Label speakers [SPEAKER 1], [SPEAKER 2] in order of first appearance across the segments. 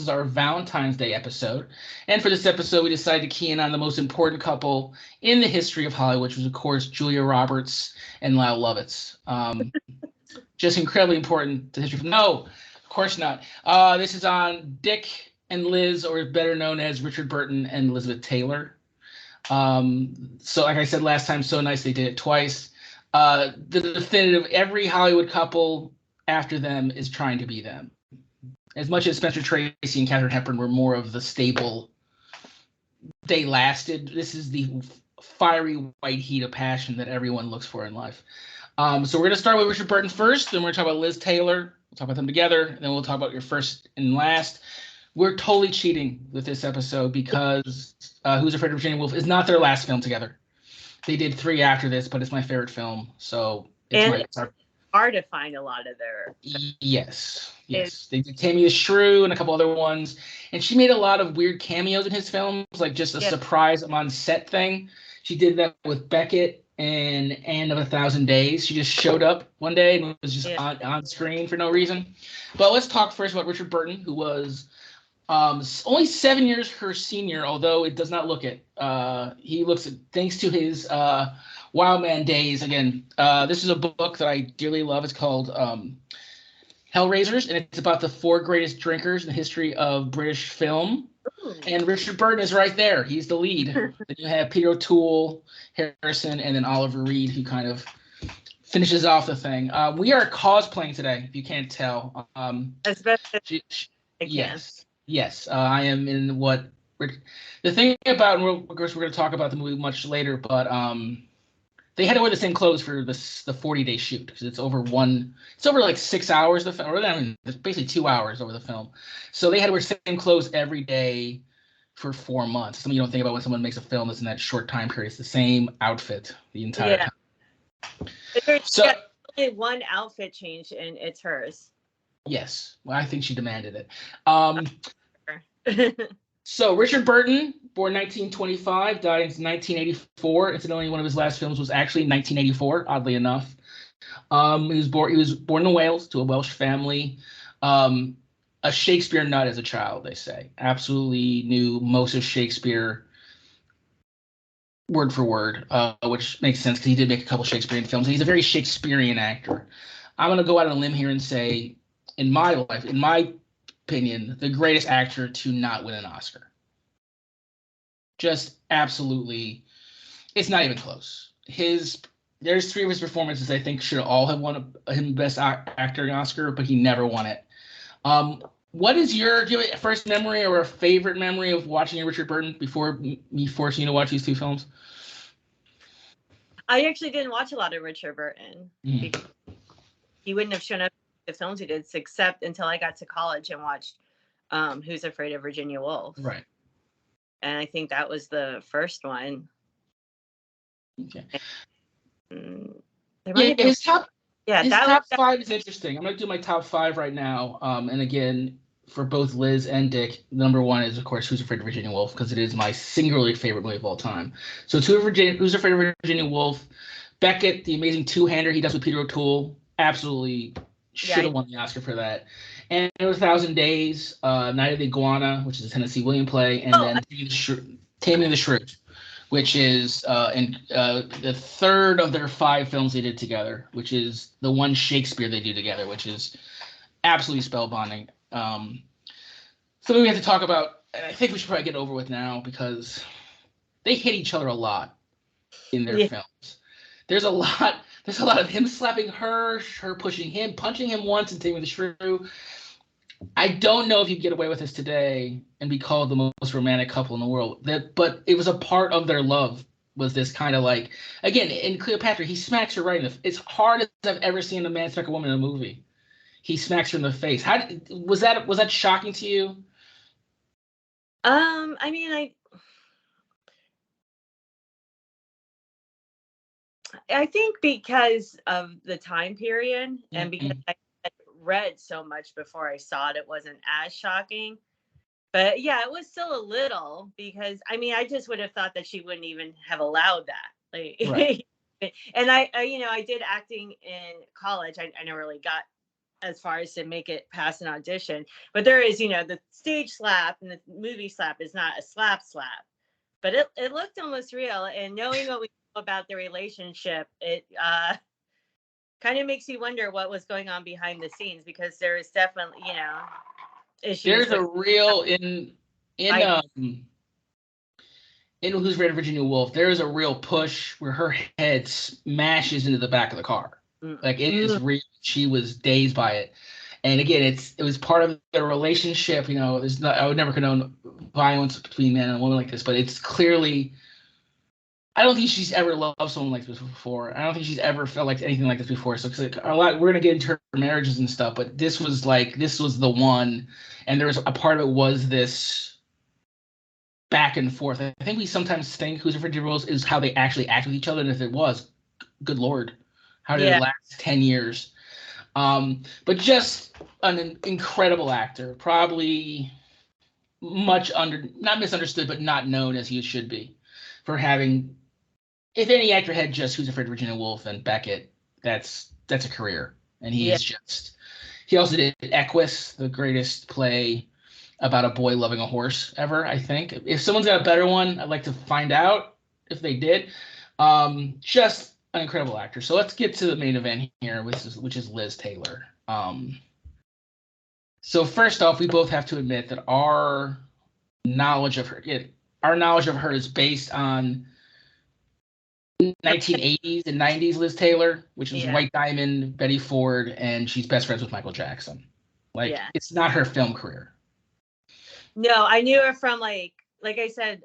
[SPEAKER 1] is our Valentine's Day episode. And for this episode, we decided to key in on the most important couple in the history of Hollywood, which was, of course, Julia Roberts and Lyle Lovitz. Just incredibly important to history. No, of course not. This is on Dick and Liz, or better known as Richard Burton and Elizabeth Taylor. So like I said last time, so nice they did it twice. The definitive, every Hollywood couple after them is trying to be them. As much as Spencer Tracy and Katharine Hepburn were more of the staple, they lasted. This is the fiery white heat of passion that everyone looks for in life. So we're going to start with Richard Burton first, then we're going to talk about Liz Taylor. We'll talk about them together, and then we'll talk about your first and last. We're totally cheating with this episode because Who's Afraid of Virginia Woolf is not their last film together. They did 3 after this, but it's my favorite film, so it's
[SPEAKER 2] hard to find a lot of their.
[SPEAKER 1] Yes. They did Tammy the Shrew and a couple other ones, and she made a lot of weird cameos in his films, like just a surprise on set thing. She did that with Beckett and Anne of 1,000 Days. She just showed up one day and was just on screen for no reason. But let's talk first about Richard Burton, who was only 7 years her senior, although it does not look it. He looks, thanks to his Wild Man days. Again, this is a book that I dearly love. It's called Hellraisers, and it's about the 4 greatest drinkers in the history of British film. Ooh. And Richard Burton is right there. He's the lead. Then you have Peter O'Toole, Harrison, and then Oliver Reed, who kind of finishes off the thing. We are cosplaying today, if you can't tell.
[SPEAKER 2] Especially
[SPEAKER 1] Yes. I am in what the thing about, and of course we're going to talk about the movie much later, but they had to wear the same clothes for the 40-day shoot because it's over like 6 hours. It's basically 2 hours over the film. So they had to wear the same clothes every day for 4 months. Something you don't think about when someone makes a film that's in that short time period. It's the same outfit the entire time.
[SPEAKER 2] So only one outfit change, and it's hers.
[SPEAKER 1] Yes, well, I think she demanded it. So Richard Burton, born 1925, died in 1984. Incidentally, one of his last films was actually 1984, oddly enough. He was born in Wales to a Welsh family. A Shakespeare nut as a child, they say. Absolutely knew most of Shakespeare word for word, which makes sense because he did make a couple Shakespearean films. And he's a very Shakespearean actor. I'm going to go out on a limb here and say, in my opinion, the greatest actor to not win an Oscar. Just absolutely, it's not even close. There's 3 of his performances I think should all have won him Best Actor an Oscar, but he never won it. What is do you have a first memory or a favorite memory of watching Richard Burton before me forcing you to watch these 2 films?
[SPEAKER 2] I actually didn't watch a lot of Richard Burton. Mm. He wouldn't have shown up in the films he did, except until I got to college and watched Who's Afraid of Virginia Woolf.
[SPEAKER 1] Right.
[SPEAKER 2] And I think that was the first one.
[SPEAKER 1] Okay. His top 5 is interesting. I'm going to do my top 5 right now. And again, for both Liz and Dick, number 1 is, of course, Who's Afraid of Virginia Woolf, because it is my singularly favorite movie of all time. So Who's Afraid of Virginia Woolf, Beckett, the amazing 2-hander he does with Peter O'Toole, absolutely should have won the Oscar for that. And 1,000 Days, Night of the Iguana, which is a Tennessee Williams play, and then Taming the Shrew, which is the third of their 5 films they did together, which is the one Shakespeare they do together, which is absolutely spellbinding. Something we have to talk about, and I think we should probably get over with now because they hit each other a lot in their films. There's a lot of him slapping her pushing him, punching him once, and Taming the Shrew. I don't know if you get away with this today and be called the most romantic couple in the world. But it was a part of their love. Was this kind of like, again, in Cleopatra, he smacks her right in the. It's hard as I've ever seen a man smack a woman in a movie. He smacks her in the face. How was that shocking to you?
[SPEAKER 2] I mean, I think because of the time period and because I read so much before I saw it, it wasn't as shocking. But yeah, it was still a little because I mean, I just would have thought that she wouldn't even have allowed that. Like, right. And I did acting in college. I never really got as far as to make it past an audition. But there is, the stage slap and the movie slap is not a slap, but it looked almost real. And knowing what we know about the relationship, it kind of makes you wonder what was going on behind the scenes, because there is definitely, issues.
[SPEAKER 1] There's a real in Who's Afraid of Virginia Woolf, there is a real push where her head smashes into the back of the car. Like, it is real. She was dazed by it. And again, it was part of their relationship. I would never condone violence between men and women like this, but it's clearly, I don't think she's ever loved someone like this before. I don't think she's ever felt like anything like this before. So we're gonna get into her marriages and stuff, but this was the one, and there was a part of it was this back and forth. I think we sometimes think Who's Afraid of Virginia Woolf is how they actually act with each other, and if it was, good Lord, how did it last 10 years? But just an incredible actor, probably not misunderstood, but not known as he should be, for having, if any actor had just Who's Afraid of Virginia Woolf and Beckett, that's a career. And he also did Equus, the greatest play about a boy loving a horse ever, I think. If someone's got a better one, I'd like to find out if they did. Just an incredible actor. So let's get to the main event here, which is Liz Taylor. So first off, we both have to admit that our knowledge of her is based on 1980s and 90s Liz Taylor, which is White Diamond, Betty Ford, and she's best friends with Michael Jackson. It's not her film career.
[SPEAKER 2] No, I knew her from like I said,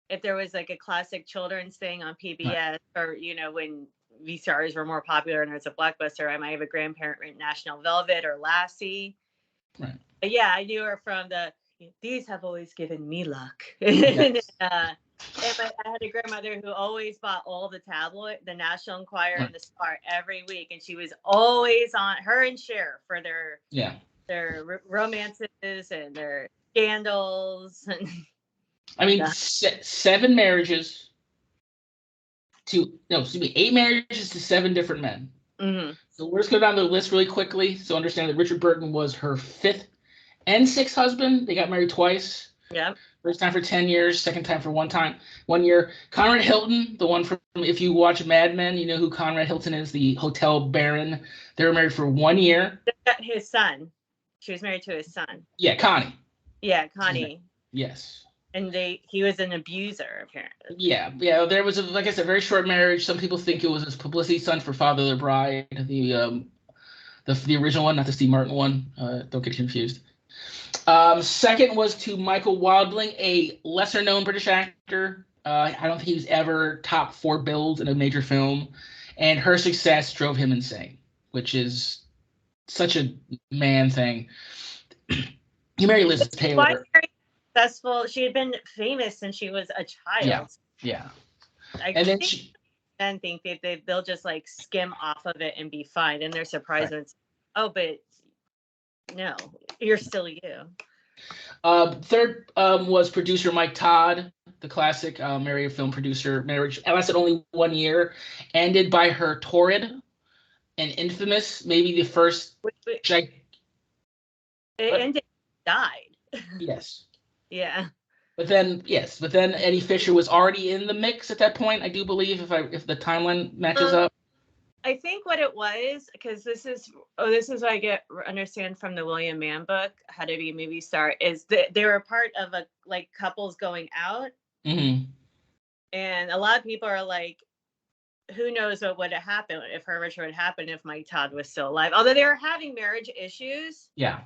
[SPEAKER 2] if there was like a classic children's thing on PBS, or when VCRs were more popular and there's a blockbuster, I might have a grandparent rent National Velvet or Lassie.
[SPEAKER 1] Right.
[SPEAKER 2] But yeah, I knew her from These Have Always Given Me Luck.
[SPEAKER 1] Yes.
[SPEAKER 2] I had a grandmother who always bought all the the National Enquirer and the Star every week, and she was always on, her and Cher, for their romances and their scandals.
[SPEAKER 1] I mean, 7 marriages to 8 marriages to 7 different men.
[SPEAKER 2] Mm-hmm.
[SPEAKER 1] So we're just going down the list really quickly. So understand that Richard Burton was her 5th and 6th husband. They got married twice.
[SPEAKER 2] Yeah.
[SPEAKER 1] First time for 10 years, second time for 1 year. Conrad Hilton, the one from, if you watch Mad Men, you know who Conrad Hilton is, the hotel baron. They were married for 1 year.
[SPEAKER 2] His son. She was married to his son.
[SPEAKER 1] Yeah, Connie.
[SPEAKER 2] Yeah, Connie.
[SPEAKER 1] Yes.
[SPEAKER 2] And he was an abuser, apparently.
[SPEAKER 1] Yeah. There was like I said, very short marriage. Some people think it was his publicity stunt for Father of the Bride, the original one, not the Steve Martin one. Don't get confused. Second was to Michael Wildling, a lesser-known British actor. I don't think he was ever top 4 billed in a major film, and her success drove him insane, which is such a man thing. You married Liz Taylor.
[SPEAKER 2] Why very successful? She had been famous since she was a child.
[SPEAKER 1] Yeah.
[SPEAKER 2] And then men think they'll just like skim off of it and be fine, and they're surprised when it's, but no, you're still you.
[SPEAKER 1] Third was producer Mike Todd, the classic married film producer. Marriage lasted only 1 year, ended by her torrid and infamous, maybe the first.
[SPEAKER 2] And died.
[SPEAKER 1] Yes.
[SPEAKER 2] Yeah.
[SPEAKER 1] But then Eddie Fisher was already in the mix at that point, I do believe, if the timeline matches up.
[SPEAKER 2] I think what it was, because this is what I understand from the William Mann book, How to Be a Movie Star, is that they were part of a couples going out.
[SPEAKER 1] Mm-hmm.
[SPEAKER 2] And a lot of people are like, who knows what would have happened if Hermisher would happen if Mike Todd was still alive. Although they were having marriage issues.
[SPEAKER 1] Yeah.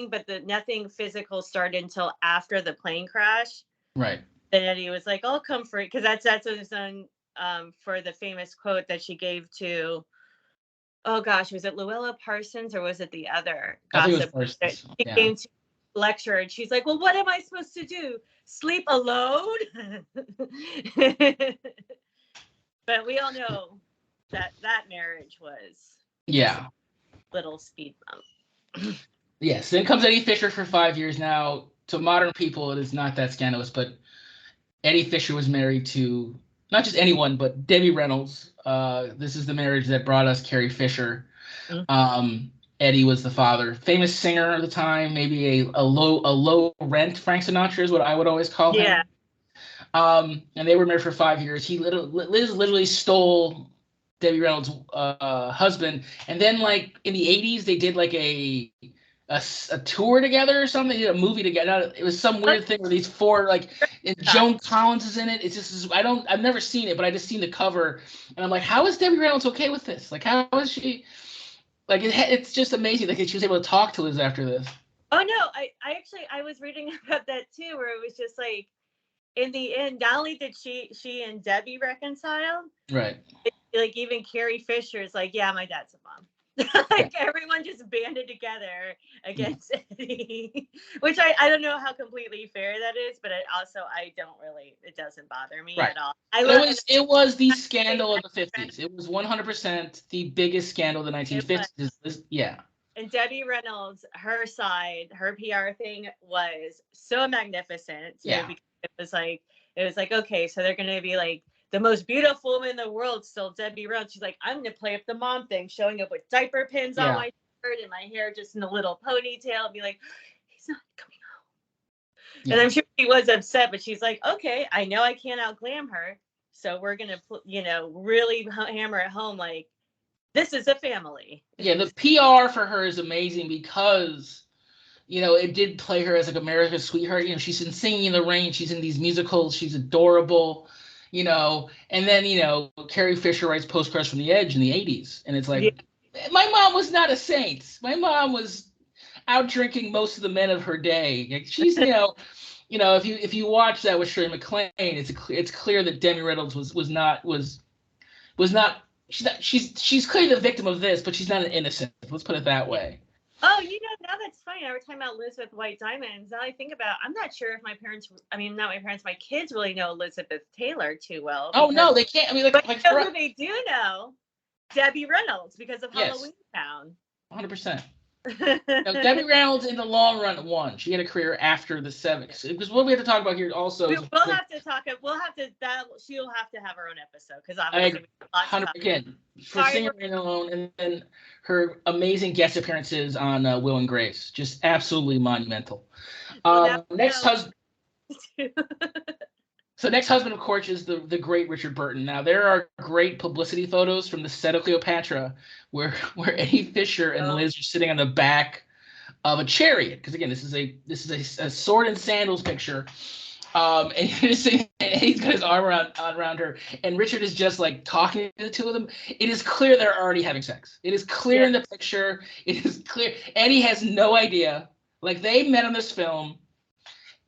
[SPEAKER 2] But nothing physical started until after the plane crash.
[SPEAKER 1] Right.
[SPEAKER 2] Then Eddie was like, I'll come for it. Because that's what was done for the famous quote that she gave to, oh gosh, was it Luella Parsons or was it the other gossip? She came to lecture and she's like, well, what am I supposed to do? Sleep alone? But we all know that marriage was little speed bump.
[SPEAKER 1] Yes, then comes Eddie Fisher for 5 years now. To modern people, it is not that scandalous, but Eddie Fisher was married to not just anyone, but Debbie Reynolds. This is the marriage that brought us Carrie Fisher. Mm-hmm. Eddie was the father. Famous singer at the time, maybe a low rent Frank Sinatra is what I would always call him.
[SPEAKER 2] Yeah.
[SPEAKER 1] And they were married for 5 years. Liz literally stole Debbie Reynolds' husband, and then like in the 80s they did like a tour together or something. They did a movie together. It was some weird thing where these four like, and Joan Collins is in it. It's just I've never seen it, but I just seen the cover, and I'm like, how is Debbie Reynolds okay with this? Like, how is she? Like, it's just amazing that she was able to talk to Liz after this.
[SPEAKER 2] Oh no, I actually I was reading about that too, where it was just like, in the end, not only did she and Debbie reconcile,
[SPEAKER 1] right?
[SPEAKER 2] Like even Carrie Fisher is like, yeah, my dad's a mom. Like everyone just banded together against Eddie, which I don't know how completely fair that is, but I don't really, it doesn't bother me at all.
[SPEAKER 1] It was the scandal of the 50s. It was 100% the biggest scandal of the 1950s. Yeah.
[SPEAKER 2] And Debbie Reynolds, her side, her PR thing was so magnificent too, because it was like, okay, so they're gonna be like, the most beautiful woman in the world, still Debbie Reynolds. She's like, I'm gonna play up the mom thing, showing up with diaper pins on my shirt and my hair just in a little ponytail, and be like, he's not coming home. Yeah. And I'm sure she was upset, but she's like, okay, I know I can't out glam her, so we're gonna, really hammer it home, like, this is a family.
[SPEAKER 1] Yeah, the PR for her is amazing because, it did play her as like America's sweetheart. She's in Singing in the Rain. She's in these musicals. She's adorable. And then, Carrie Fisher writes Postcards from the Edge in the 80s. And it's like, my mom was not a saint. My mom was out drinking most of the men of her day. Like, she's, if you watch that with Shirley MacLaine, it's clear that Debbie Reynolds was not she's clearly the victim of this, but she's not an innocent. Let's put it that way.
[SPEAKER 2] Oh, now that's funny. Now we're talking about Liz with White Diamonds. Now I think about, I'm not sure if my kids really know Elizabeth Taylor too well.
[SPEAKER 1] Oh no, they can't. I mean,
[SPEAKER 2] but who they do know, Debbie Reynolds, because of Halloween Town.
[SPEAKER 1] 100%. Now, Debbie Reynolds in the long run won. She had a career after the 70s. Because what we have to talk about here also
[SPEAKER 2] she'll have to have her own episode, because obviously
[SPEAKER 1] 100% for Singing in Alone, and then her amazing guest appearances on Will and Grace, just absolutely monumental. Next husband. So next husband, of course, is the great Richard Burton. Now, there are great publicity photos from the set of Cleopatra where Eddie Fisher and Liz are sitting on the back of a chariot. Because again, this is a sword and sandals picture. And he's got his arm around her, and Richard is just like talking to the two of them. It is clear they're already having sex. It is clear in the picture. It is clear. Eddie has no idea. Like, they met on this film.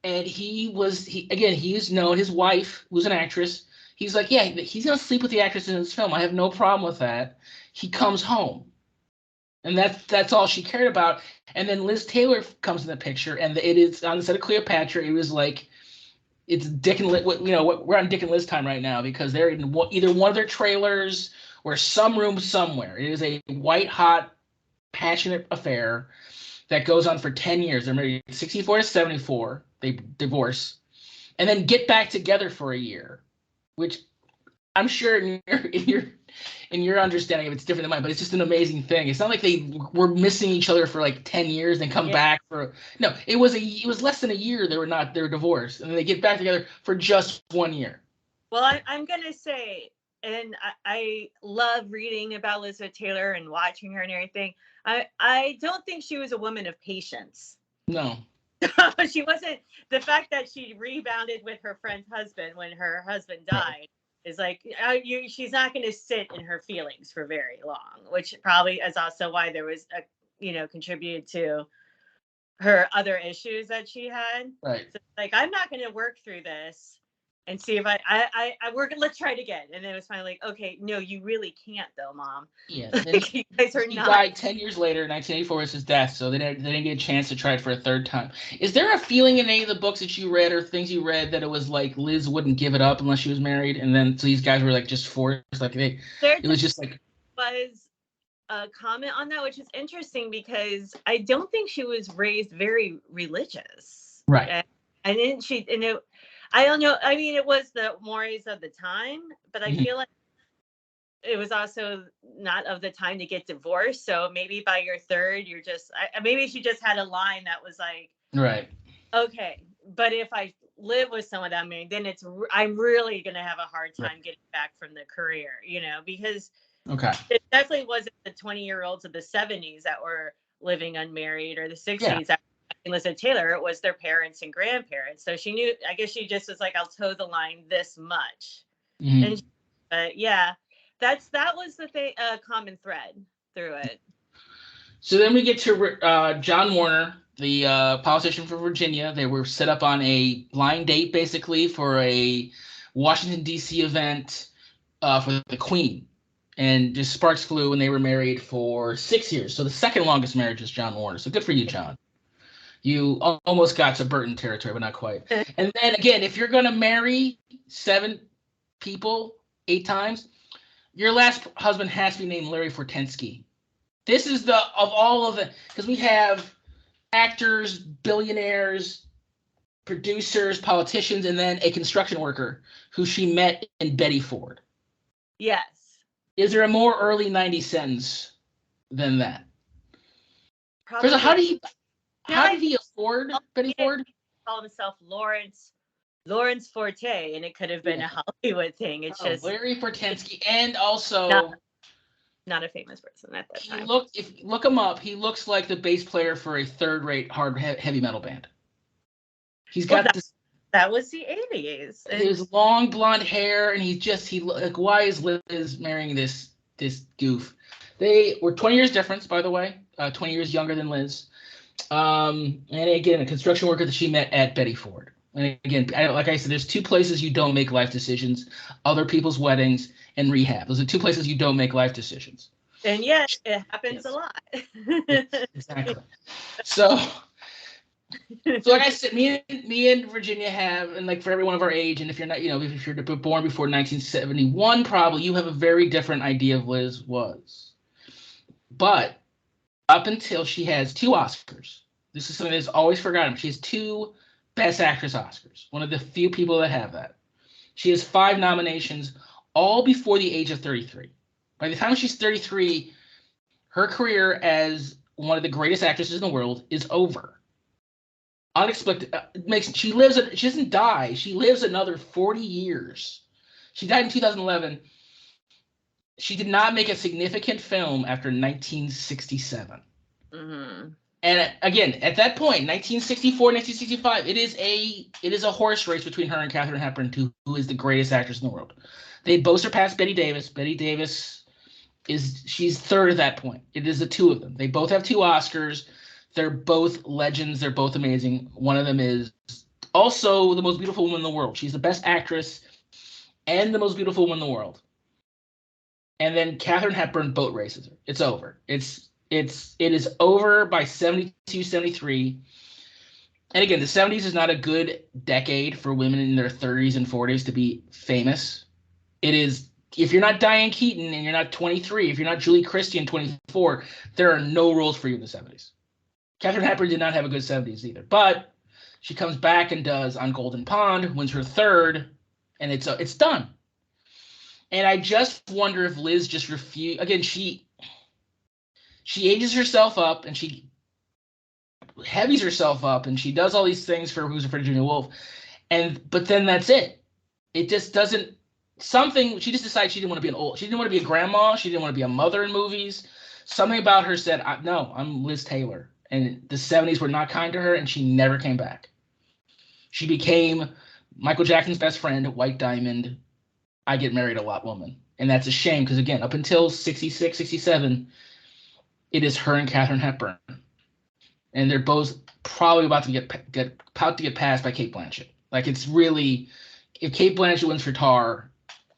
[SPEAKER 1] And he's known his wife, who's an actress. He's like, yeah, he's going to sleep with the actress in this film. I have no problem with that. He comes home. And that's all she cared about. And then Liz Taylor comes in the picture, and it is on the set of Cleopatra. It was like, it's Dick and Liz, we're on Dick and Liz time right now, because they're in either one of their trailers or some room somewhere. It is a white hot, passionate affair that goes on for 10 years. They're married 64 to 74. They divorce and then get back together for a year, which I'm sure in your understanding of it's different than mine, but it's just an amazing thing. It's not like they were missing each other for like 10 years and come back no, it was less than a year. They were divorced, and then they get back together for just 1 year.
[SPEAKER 2] Well, I'm going to say, and I love reading about Elizabeth Taylor and watching her and everything. I don't think she was a woman of patience.
[SPEAKER 1] No.
[SPEAKER 2] She wasn't. The fact that she rebounded with her friend's husband when her husband died is like, she's not going to sit in her feelings for very long, which probably is also why there was contributed to her other issues that she had.
[SPEAKER 1] Right.
[SPEAKER 2] So, like, I'm not going to work through this and see if let's try it again. And then it was finally like, okay, no, you really can't though, Mom.
[SPEAKER 1] Yeah.
[SPEAKER 2] You guys are not.
[SPEAKER 1] He died 10 years later, 1984 was his death, so they didn't get a chance to try it for a third time. Is there a feeling in any of the books that you read or things you read that it was like Liz wouldn't give it up unless she was married, and then so these guys were like just forced, like it was just like
[SPEAKER 2] was a comment on that, which is interesting because I don't think she was raised very religious.
[SPEAKER 1] Right.
[SPEAKER 2] And then I don't know. I mean, it was the mores of the time, but I feel like it was also not of the time to get divorced. So maybe by your third, you're just, maybe she just had a line that was like,
[SPEAKER 1] right.
[SPEAKER 2] Okay. But if I live with someone I'm married, then I'm really going to have a hard time getting back from the career, because it definitely wasn't the 20-year-olds of the 70s that were living unmarried, or the 60s that were Liz Taylor. It was their parents and grandparents. So she knew, I guess she just was like, I'll toe the line this much.
[SPEAKER 1] Mm-hmm.
[SPEAKER 2] But yeah, that was the thing, common thread through it.
[SPEAKER 1] So then we get to John Warner, the politician from Virginia. They were set up on a blind date, basically, for a Washington, D.C. event for the Queen. And just sparks flew, and they were married for 6 years. So the second longest marriage is John Warner. So good for you, John. You almost got to Burton territory, but not quite. And then again, if you're going to marry 7 people 8 times, your last husband has to be named Larry Fortensky. This is of all of it, because we have actors, billionaires, producers, politicians, and then a construction worker who she met in Betty Ford.
[SPEAKER 2] Yes.
[SPEAKER 1] Is there a more early 90s sentence than that?
[SPEAKER 2] Probably.
[SPEAKER 1] First of all, how did he afford Betty Ford? He
[SPEAKER 2] called himself Lawrence Forte, and it could have been a Hollywood thing. It's just
[SPEAKER 1] Larry Fortensky, and also
[SPEAKER 2] not a famous person at that time.
[SPEAKER 1] If you look him up, he looks like the bass player for a third-rate heavy metal band. He's got this.
[SPEAKER 2] That was the 80s.
[SPEAKER 1] His long blonde hair, and why is Liz marrying this goof? They were 20 years difference, by the way, 20 years younger than Liz. And again, a construction worker that she met at Betty Ford. And again, like I said, there's 2 places you don't make life decisions: other people's weddings and rehab. Those are 2 places you don't make life decisions.
[SPEAKER 2] And yet, it happens a lot.
[SPEAKER 1] Exactly. So like I said, me and Virginia have, and like for everyone of our age, and if you're not, if you're born before 1971, probably you have a very different idea of Liz was. But up until she has 2 Oscars, this is something that's always forgotten. She has 2 Best Actress Oscars. One of the few people that have that. She has 5 nominations, all before the age of 33. By the time she's 33, her career as one of the greatest actresses in the world is over. Unexpected. She doesn't die. She lives another 40 years. She died in 2011. She did not make a significant film after 1967.
[SPEAKER 2] Mm-hmm.
[SPEAKER 1] And again, at that point, 1964, 1965, it is a horse race between her and Katharine Hepburn, who is the greatest actress in the world. They both surpassed Bette Davis. Bette Davis she's third at that point. It is the 2 of them. They both have 2 Oscars. They're both legends. They're both amazing. One of them is also the most beautiful woman in the world. She's the best actress and the most beautiful woman in the world. And then Katharine Hepburn boat races her. It's over. It is over by 72, 73. And again, the 70s is not a good decade for women in their 30s and 40s to be famous. It is, if you're not Diane Keaton and you're not 23, if you're not Julie Christie in 24, there are no rules for you in the 70s. Katharine Hepburn did not have a good 70s either, but she comes back and does On Golden Pond, wins her 3rd, and it's done. And I just wonder if Liz just refused. Again, she ages herself up, and she heavies herself up, and she does all these things for Who's Afraid of Virginia Woolf, but then that's it. It just doesn't. She just decided she didn't want to be she didn't want to be a grandma. She didn't want to be a mother in movies. Something about her said, no, I'm Liz Taylor. And the 70s were not kind to her, and she never came back. She became Michael Jackson's best friend, White Diamond, I Get Married a Lot woman. And that's a shame, because again, up until 66, 67, it is her and Katharine Hepburn. And they're both probably about to get passed by Cate Blanchett. Like, it's really, if Cate Blanchett wins for Tar,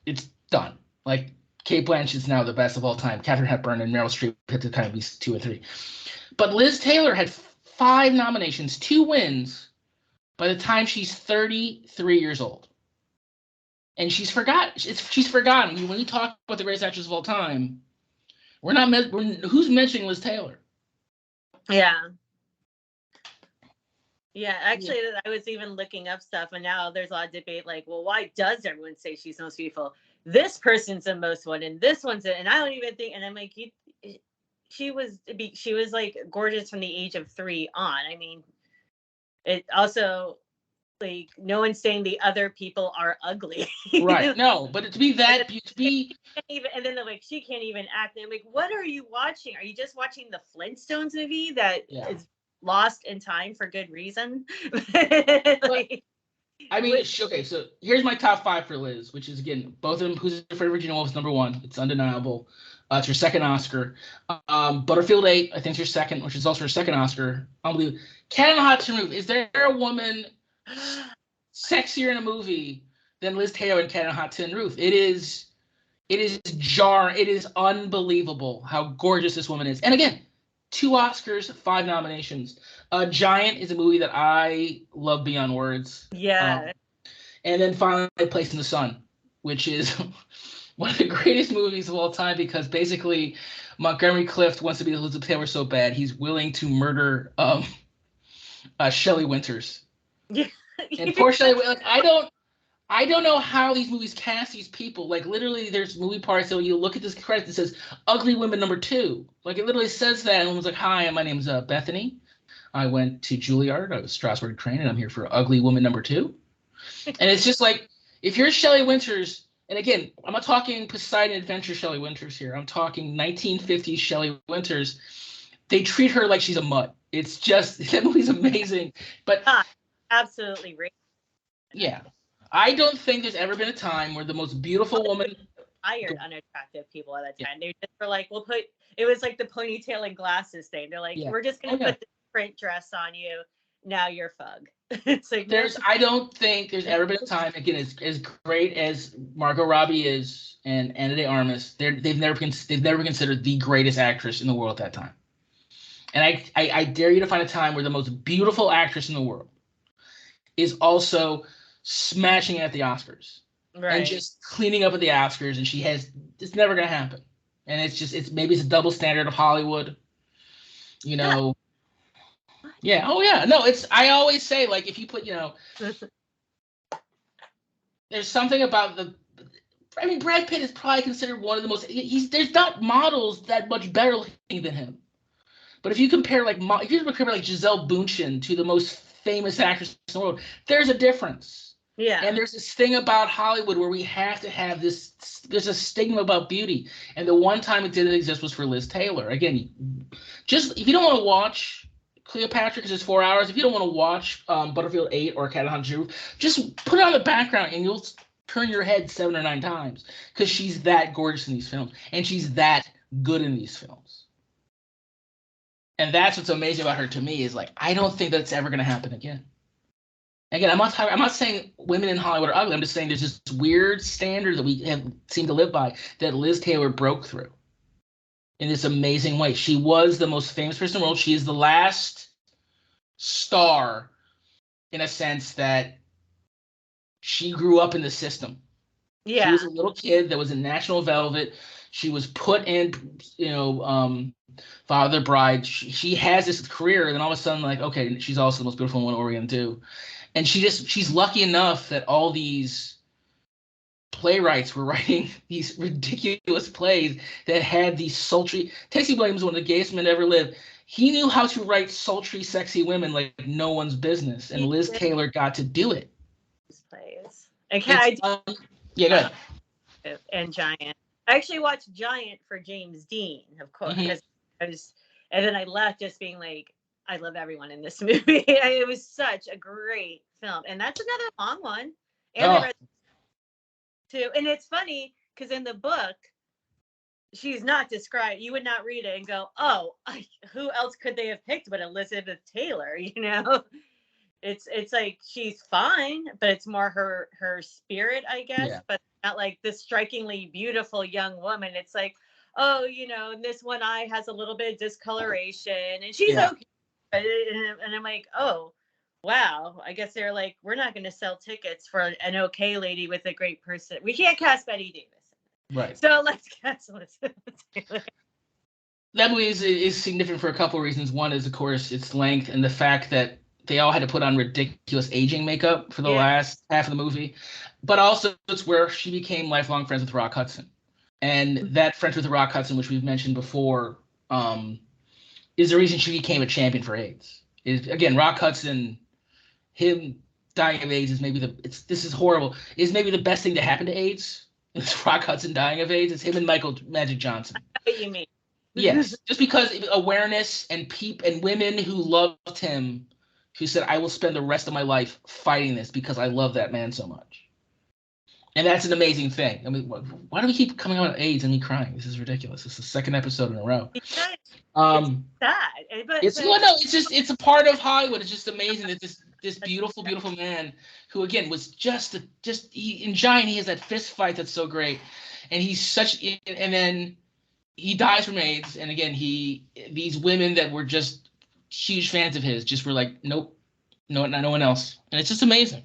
[SPEAKER 1] it's done. Like, Cate Blanchett's now the best of all time. Katharine Hepburn and Meryl Streep had to kind of be 2 or 3. But Liz Taylor had 5 nominations, 2 wins by the time she's 33 years old. And she's forgotten. She's forgotten. When you talk about the greatest actress of all time, who's mentioning Liz Taylor?
[SPEAKER 2] Yeah. Yeah, actually, I was even looking up stuff, and now there's a lot of debate, like, well, why does everyone say she's the most beautiful? this person's the most one, and this one's it, and I don't even think. And I'm like, she was like gorgeous from the age of 3 on. I mean, it also, like, no one's saying the other people are ugly.
[SPEAKER 1] Right. No, but to be that,
[SPEAKER 2] and then they're like, she can't even act. And I'm like, what are you watching? Are you just watching the Flintstones movie that is lost in time for good reason?
[SPEAKER 1] Like, I mean, okay, so here's my top 5 for Liz, which is, again, both of them, Who's Afraid of Virginia Woolf is number 1. It's undeniable. It's your second Oscar. Butterfield 8, I think, is your second, which is also your second Oscar. Unbelievable. Cat on the Hot Tin Roof. Is there a woman sexier in a movie than Liz Taylor in Cat on the Hot Tin Roof? It is jarring. It is unbelievable how gorgeous this woman is. And again, 2 Oscars, 5 nominations. Giant is a movie that I love beyond words.
[SPEAKER 2] Yeah.
[SPEAKER 1] And then finally, Place in the Sun, which is one of the greatest movies of all time, because basically Montgomery Clift wants to be Elizabeth Taylor so bad he's willing to murder Shelley Winters.
[SPEAKER 2] Yeah.
[SPEAKER 1] And poor Shelley, like, I don't know how these movies cast these people. Like, literally, there's movie parts that you look at this credit that says "Ugly Women Number 2." Like, it literally says that, and was like, "Hi, my name's Bethany. I went to Juilliard. I was Strasberg trained, and I'm here for Ugly Woman Number 2." And it's just like, if you're Shelley Winters, and again, I'm not talking Poseidon Adventure Shelley Winters here. I'm talking 1950s Shelley Winters. They treat her like she's a mutt. It's just, that movie's amazing. But
[SPEAKER 2] absolutely right.
[SPEAKER 1] Yeah. I don't think there's ever been a time where the most beautiful woman
[SPEAKER 2] hired unattractive people at that time. They just were like, it was like the ponytail and glasses thing. They're like, we're just gonna put the print dress on you. Now you're Fug. It's like,
[SPEAKER 1] I don't think there's ever been a time, again, as great as Margot Robbie is and Ana de Armas, they've never considered the greatest actress in the world at that time. And I dare you to find a time where the most beautiful actress in the world is also smashing at the Oscars, right, and just cleaning up at the Oscars, and it's never gonna happen. And maybe it's a double standard of Hollywood, you know. Yeah. Oh yeah. No, I always say, like, if you put, there's something about Brad Pitt is probably considered one of the most, there's not models that much better looking than him. But if you compare like Gisele Bündchen to the most famous actress in the world, there's a difference. Yeah. And there's this thing about Hollywood where we have to have this, there's a stigma about beauty. And the one time it didn't exist was for Liz Taylor. Again, just, if you don't want to watch Cleopatra because it's 4 hours, if you don't want to watch Butterfield 8 or Cat on the Hot Tin Roof, just put it on the background and you'll turn your head 7 or 9 times, because she's that gorgeous in these films and she's that good in these films. And that's what's amazing about her to me, is like, I don't think that's ever going to happen again. Again, I'm not saying women in Hollywood are ugly. I'm just saying there's this weird standard that we have seemed to live by that Liz Taylor broke through in this amazing way. She was the most famous person in the world. She is the last star, in a sense that she grew up in the system. Yeah. She was a little kid that was in National Velvet. She was put in, Father Bride. She has this career, and then all of a sudden, like, okay, she's also the most beautiful woman. What are we gonna do? And she's lucky enough that all these playwrights were writing these ridiculous plays that had these sultry. Tennessee Williams, one of the gayest men ever lived. He knew how to write sultry, sexy women like no one's business, and Liz Taylor got to do it.
[SPEAKER 2] Plays. Okay,
[SPEAKER 1] go ahead.
[SPEAKER 2] And Giant. I actually watched Giant for James Dean, of course, because and then I left just being like, I love everyone in this movie. It was such a great film, and that's another long one. And I read too, and it's funny because in the book, she's not described. You would not read it and go, "Oh, who else could they have picked but Elizabeth Taylor?" It's like she's fine, but it's more her spirit, I guess. Yeah. But not like this strikingly beautiful young woman. It's like, oh, this one eye has a little bit of discoloration, and she's okay. And I'm like, oh, wow. I guess they're like, we're not going to sell tickets for an okay lady with a great person. We can't cast Bette Davis.
[SPEAKER 1] Right.
[SPEAKER 2] So let's cast Elizabeth Taylor.
[SPEAKER 1] That movie is significant for a couple of reasons. One is, of course, its length and the fact that they all had to put on ridiculous aging makeup for the last half of the movie. But also, it's where she became lifelong friends with Rock Hudson. And that friends with Rock Hudson, which we've mentioned before, is the reason she became a champion for AIDS. Is again, Rock Hudson, him dying of AIDS is maybe this is horrible. Is maybe the best thing to happen to AIDS. It's Rock Hudson dying of AIDS. It's him and Michael Magic Johnson.
[SPEAKER 2] What you mean?
[SPEAKER 1] Yes, just because awareness and women who loved him, who said, "I will spend the rest of my life fighting this because I love that man so much." And that's an amazing thing. I mean, why do we keep coming out of AIDS and me crying? This is ridiculous. It's the second episode in a row.
[SPEAKER 2] It's sad.
[SPEAKER 1] It's a part of Hollywood. It's just amazing that this beautiful man who again was in Giant, he has that fist fight that's so great, and and then he dies from AIDS, and again these women that were just huge fans of his just were like, nope, no one else, and it's just amazing.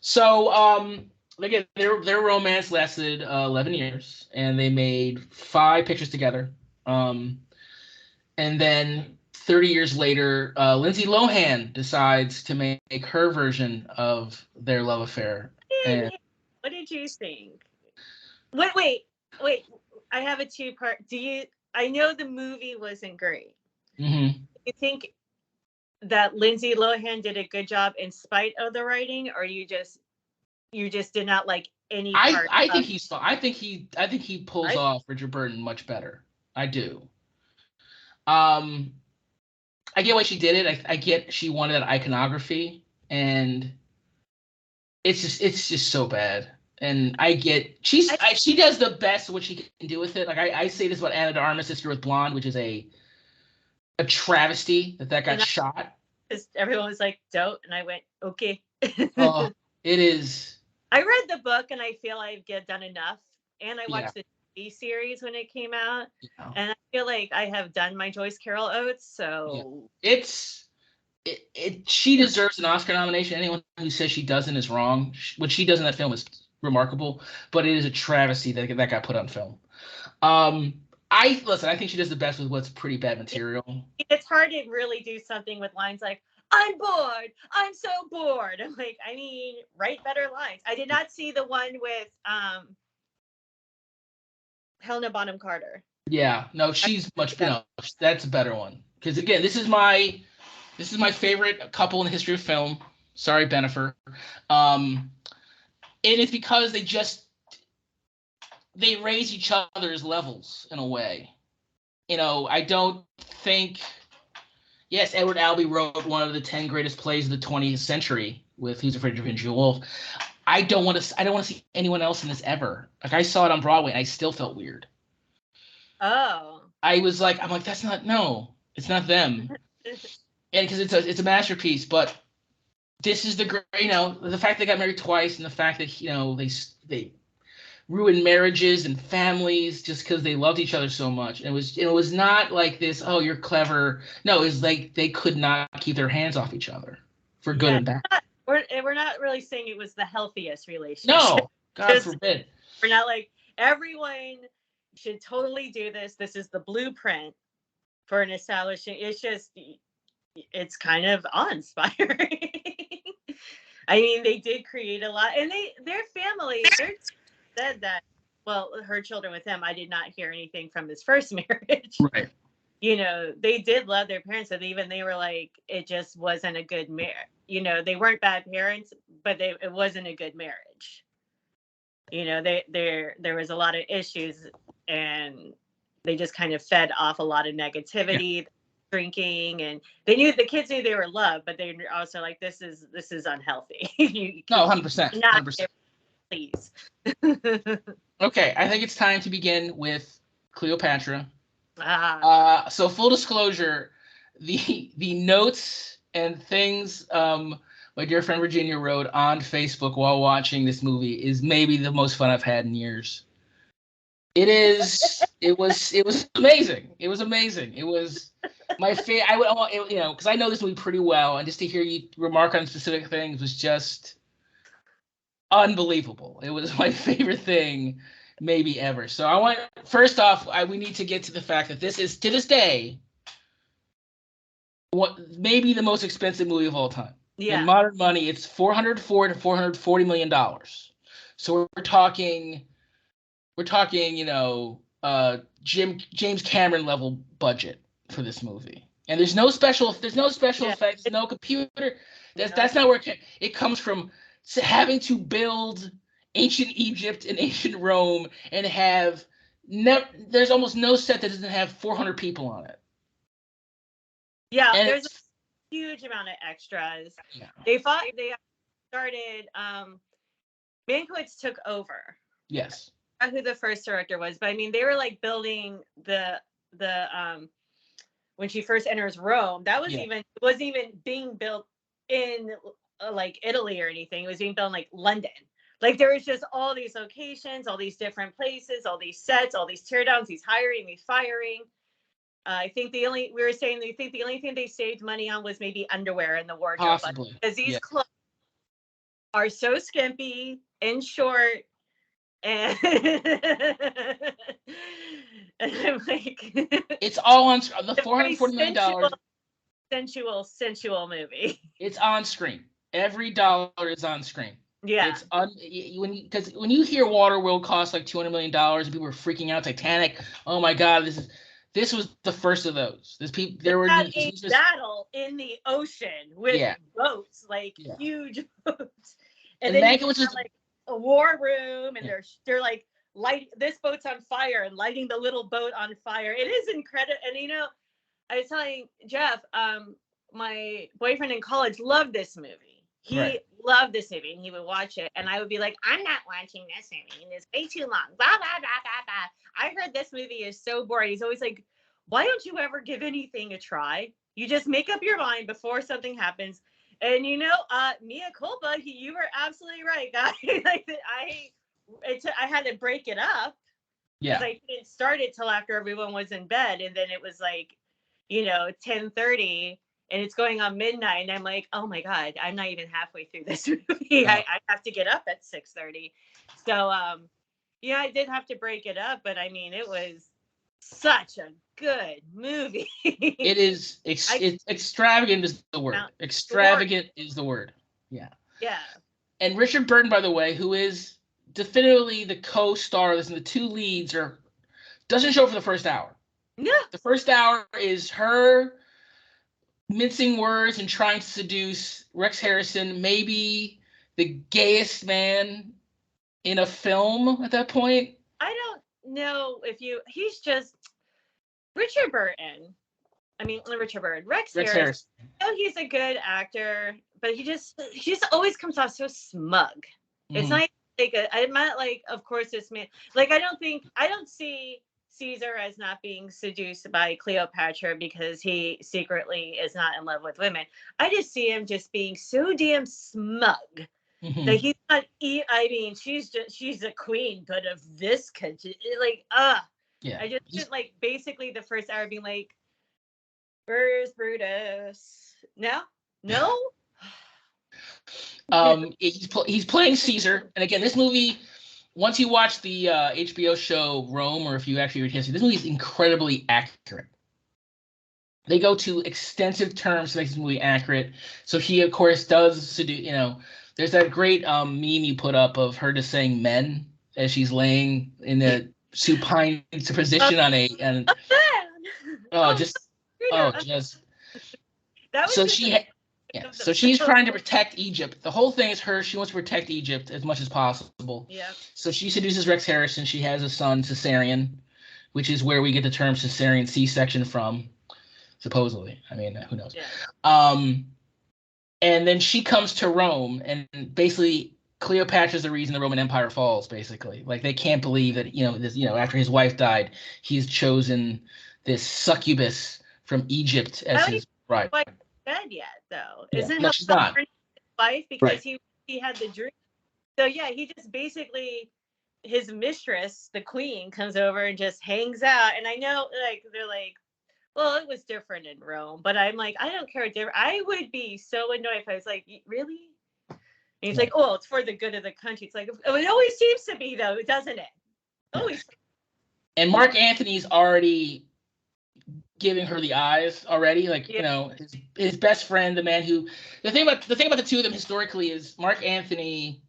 [SPEAKER 1] So again, their romance lasted 11 years, and they made 5 pictures together. And then 30 years later, Lindsay Lohan decides to make her version of their love affair. And
[SPEAKER 2] what did you think? Wait. I have a 2-part. I know the movie wasn't great.
[SPEAKER 1] Mm-hmm.
[SPEAKER 2] You think that Lindsay Lohan did a good job in spite of the writing, or you just did not like any part?
[SPEAKER 1] I think he's fine. I think he pulls off Richard Burton much better. I do. I get why she did it. I get she wanted that iconography, and it's just so bad. And I get she does the best what she can do with it. Like I say this about Anna de Armas' Sister with Blonde, which is a travesty that got shot.
[SPEAKER 2] Everyone was like, "Don't," and I went, "Okay."
[SPEAKER 1] Oh, it is.
[SPEAKER 2] I read the book, and I feel I've done enough. And I watched the TV series when it came out, and I feel like I have done my Joyce Carol odes. So
[SPEAKER 1] she deserves an Oscar nomination. Anyone who says she doesn't is wrong. What she does in that film is remarkable, but it is a travesty that got put on film. I think she does the best with what's pretty bad material.
[SPEAKER 2] It's hard to really do something with lines like, "I'm bored. I'm so bored." I'm like, I mean, write better lines. I did not see the one with Helena Bonham Carter.
[SPEAKER 1] Yeah, no, she's much better. That's a better one. Because again, this is my favorite couple in the history of film. Sorry, Bennifer. And it's because they raise each other's levels in a way. I don't think. Yes, Edward Albee wrote one of the 10 greatest plays of the 20th century with Who's Afraid of Virginia Woolf. I don't want to see anyone else in this ever. Like I saw it on Broadway, and I still felt weird.
[SPEAKER 2] Oh.
[SPEAKER 1] I'm like, it's not them. And because it's a masterpiece, but this is the fact they got married twice, and the fact that they ruined marriages and families just because they loved each other so much. And it was not like this, oh, you're clever. No, it's like they could not keep their hands off each other for good and bad.
[SPEAKER 2] We're not really saying it was the healthiest relationship.
[SPEAKER 1] No, God forbid.
[SPEAKER 2] We're not like everyone should totally do this. This is the blueprint for an establishing. It's kind of awe-inspiring. I mean, they did create a lot, and their family, said that, well, her children with him, I did not hear anything from his first marriage.
[SPEAKER 1] Right.
[SPEAKER 2] They did love their parents, and even they were like, it just wasn't a good marriage. They weren't bad parents, but it wasn't a good marriage. There was a lot of issues, and they just kind of fed off a lot of negativity, drinking, and the kids knew they were loved, but they were also like, this is unhealthy.
[SPEAKER 1] No, 100%. 100%.
[SPEAKER 2] Please.
[SPEAKER 1] Okay, I think it's time to begin with Cleopatra. So full disclosure, the notes and things my dear friend Virginia wrote on Facebook while watching this movie is maybe the most fun I've had in years. It was amazing. It was amazing. It was my favorite. Because I know this movie pretty well, and just to hear you remark on specific things was just unbelievable. It was my favorite thing maybe ever. So first off, we need to get to the fact that this is, to this day, maybe the most expensive movie of all time.
[SPEAKER 2] Yeah.
[SPEAKER 1] In modern money, it's $404 to $440 million. So we're talking, James Cameron level budget for this movie. And there's no special effects, no computer. That's not where it comes from. Having to build ancient Egypt and ancient Rome and there's almost no set that doesn't have 400 people on it.
[SPEAKER 2] Yeah, and there's a huge amount of extras. Yeah. They started Mankiewicz took over.
[SPEAKER 1] Yes.
[SPEAKER 2] I don't know who the first director was, but I mean they were like building the when she first enters Rome, that was it wasn't even being built in like Italy or anything. It was being built in like London. Like there was just all these locations, all these different places, all these sets, all these teardowns, these hiring, these firing. I think the only thing they saved money on was maybe underwear in the wardrobe.
[SPEAKER 1] Possibly.
[SPEAKER 2] Because these clothes are so skimpy and short, and I'm like,
[SPEAKER 1] it's all on the $440 million.
[SPEAKER 2] Sensual movie.
[SPEAKER 1] It's on screen. Every dollar is on screen.
[SPEAKER 2] Yeah.
[SPEAKER 1] It's because when you hear Waterworld cost like $200 million and people were freaking out, Titanic, oh my God, this was the first of those.
[SPEAKER 2] There were a battle in the ocean with boats, like huge boats, and then
[SPEAKER 1] Mankiewicz was
[SPEAKER 2] like a war room, and they're like this boat's on fire and lighting the little boat on fire. It is incredible. And I was telling Jeff, my boyfriend in college loved this movie. He loved this movie, and he would watch it, and I would be like, I'm not watching this movie, and it's way too long, blah, blah, blah, blah, blah. I heard this movie is so boring. He's always like, why don't you ever give anything a try? You just make up your mind before something happens. And mea culpa, you were absolutely right, guys. I had to break it up.
[SPEAKER 1] Yeah.
[SPEAKER 2] I didn't start it till after everyone was in bed, and then it was like, 10:30. And it's going on midnight, and I'm like, oh my God, I'm not even halfway through this movie. I have to get up at 6:30. So, I did have to break it up, but I mean, it was such a good movie.
[SPEAKER 1] It is. It's extravagant is the word. Extravagant is the word. Yeah.
[SPEAKER 2] Yeah.
[SPEAKER 1] And Richard Burton, by the way, who is definitively the co-star of this, and the two leads doesn't show up for the first hour.
[SPEAKER 2] No.
[SPEAKER 1] The first hour is her mincing words and trying to seduce Rex Harrison, maybe the gayest man in a film at that point.
[SPEAKER 2] I don't know he's just Richard Burton. I mean, Richard Burton, Rex Harrison. I know he's a good actor, but he just always comes off so smug. Mm-hmm. It's not like I'm not like, of course, this man, like, I don't see Caesar as not being seduced by Cleopatra because he secretly is not in love with women. I just see him just being so damn smug. Mm-hmm. That he's not. I mean, she's a queen, but of this country, like, yeah. I just like basically the first hour being like, "Where's Brutus?" No.
[SPEAKER 1] He's playing Caesar, and again, this movie. Once you watch the HBO show Rome, or if you actually read history, this movie is incredibly accurate. They go to extensive terms to make this movie accurate. So he, of course, does seduce. There's that great meme you put up of her just saying "men" as she's laying in the supine position on a and So she's trying to protect Egypt. The whole thing is her. She wants to protect Egypt as much as possible.
[SPEAKER 2] Yeah.
[SPEAKER 1] So she seduces Rex Harrison. She has a son, Caesarean, which is where we get the term Caesarean C-section from, supposedly. I mean, who knows? Yeah. And then she comes to Rome, and basically Cleopatra's the reason the Roman Empire falls. Basically, like they can't believe that after his wife died, he's chosen this succubus from Egypt as his bride.
[SPEAKER 2] Dead yet though?
[SPEAKER 1] Yeah.
[SPEAKER 2] Isn't
[SPEAKER 1] no, she's not.
[SPEAKER 2] His wife because he had the dream. So yeah, he just basically his mistress, the queen, comes over and just hangs out. And I know, like, they're like, well, it was different in Rome, but I'm like, I don't care. I would be so annoyed if I was like, really? And he's like, oh, it's for the good of the country. It's like, it always seems to be though, doesn't it? Always.
[SPEAKER 1] And Mark Antony's already giving her the eyes already. Like,
[SPEAKER 2] Yeah.
[SPEAKER 1] his best friend, the man who the thing about the two of them historically is Mark Anthony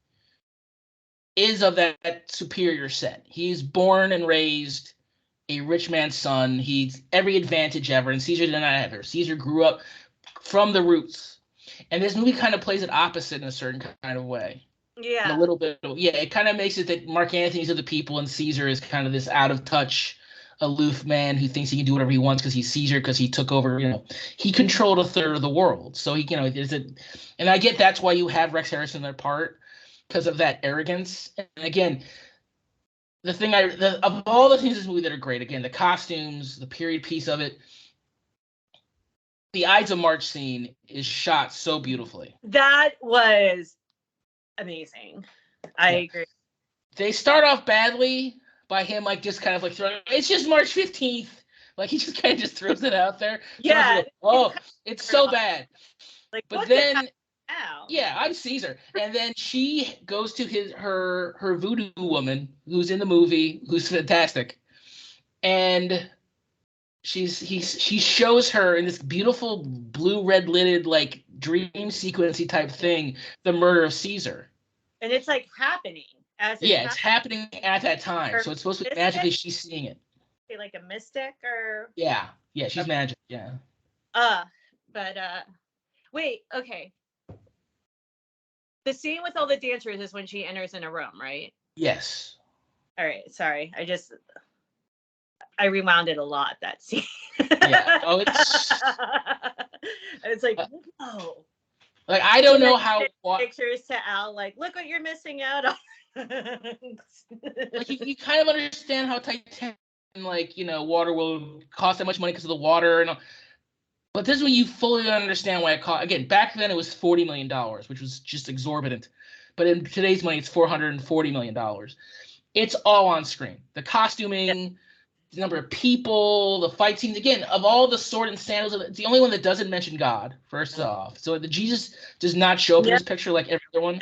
[SPEAKER 1] is of that superior set. He's born and raised a rich man's son. He's every advantage ever, and Caesar did not have her. Caesar grew up from the roots. And this movie kind of plays it opposite in a certain kind of way.
[SPEAKER 2] Yeah.
[SPEAKER 1] A little bit. Yeah, it kind of makes it that Mark Anthony's of the people and Caesar is kind of this out of touch, aloof man who thinks he can do whatever he wants because he's Caesar, because he took over, he controlled a third of the world. So and I get that's why you have Rex Harrison in their part, because of that arrogance. And again, of all the things in this movie that are great, again, the costumes, the period piece of it, the Ides of March scene is shot so beautifully.
[SPEAKER 2] That was amazing. I agree.
[SPEAKER 1] They start off badly by him just kind of throwing. It's just March 15th. Like, he just kind of just throws it out there.
[SPEAKER 2] Yeah.
[SPEAKER 1] It's so bad. But then,
[SPEAKER 2] yeah,
[SPEAKER 1] I'm Caesar. And then she goes to her voodoo woman who's in the movie, who's fantastic, and she shows her in this beautiful blue red lidded dream sequency type thing the murder of Caesar.
[SPEAKER 2] And it's happening
[SPEAKER 1] it's happening at that time, so it's supposed to be magically she's seeing it.
[SPEAKER 2] Like a mystic or
[SPEAKER 1] yeah, she's magic. Yeah.
[SPEAKER 2] But wait, okay. The scene with all the dancers is when she enters in a room, right?
[SPEAKER 1] Yes.
[SPEAKER 2] All right, sorry. I rewound it a lot, that scene.
[SPEAKER 1] Yeah. Oh,
[SPEAKER 2] it's like, whoa.
[SPEAKER 1] I don't know how
[SPEAKER 2] pictures to Al, look what you're missing out on.
[SPEAKER 1] You kind of understand how Titanic, water will cost that much money because of the water and all. But this is when you fully understand why it cost. Again, back then it was $40 million, which was just exorbitant. But in today's money, it's $440 million. It's all on screen. The costuming, the number of people, the fight scenes. Again, of all the sword and sandals, it's the only one that doesn't mention God, first off. So the Jesus does not show up in this picture like every other one.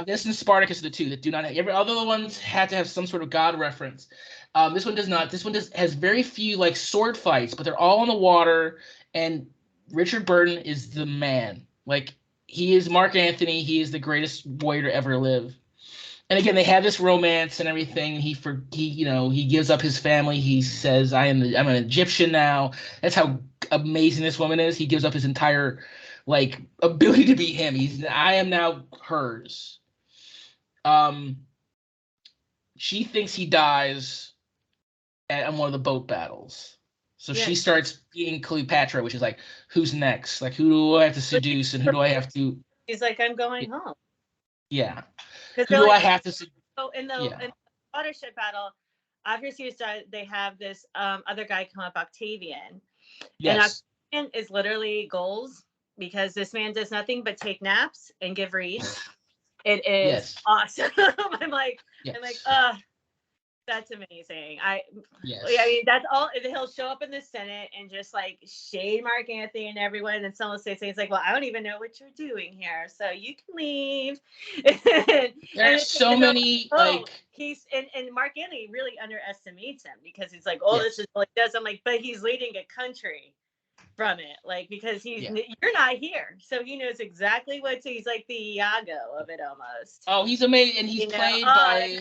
[SPEAKER 1] This and Spartacus are the two that do not have. Every other ones had to have some sort of God reference. This one does not. This one has very few sword fights, but they're all on the water. And Richard Burton is the man. He is Mark Anthony. He is the greatest warrior to ever live. And again, they have this romance and everything. And he gives up his family. He says, I'm an Egyptian now. That's how amazing this woman is. He gives up his entire ability to be him. I am now hers. She thinks he dies on one of the boat battles. So she starts being Cleopatra, which is who's next? Who do I have to seduce and who do I have to?
[SPEAKER 2] He's like, I'm going home.
[SPEAKER 1] Yeah. Who do I have to seduce?
[SPEAKER 2] So in the watership battle, after Caesar died, they have this other guy come up, Octavian.
[SPEAKER 1] Yes.
[SPEAKER 2] And Octavian is literally goals because this man does nothing but take naps and give reads. It is awesome. I'm like, that's amazing. I mean, that's all. He'll show up in the Senate and just shade Mark Anthony and everyone, and someone will say things well, I don't even know what you're doing here, so you can leave.
[SPEAKER 1] There's so many
[SPEAKER 2] he's and Mark Anthony really underestimates him because he's this is what he does. I'm but he's leading a country from it, because you're not here, so he knows exactly what he's the Iago of it almost.
[SPEAKER 1] Oh, he's amazing, and he's played by.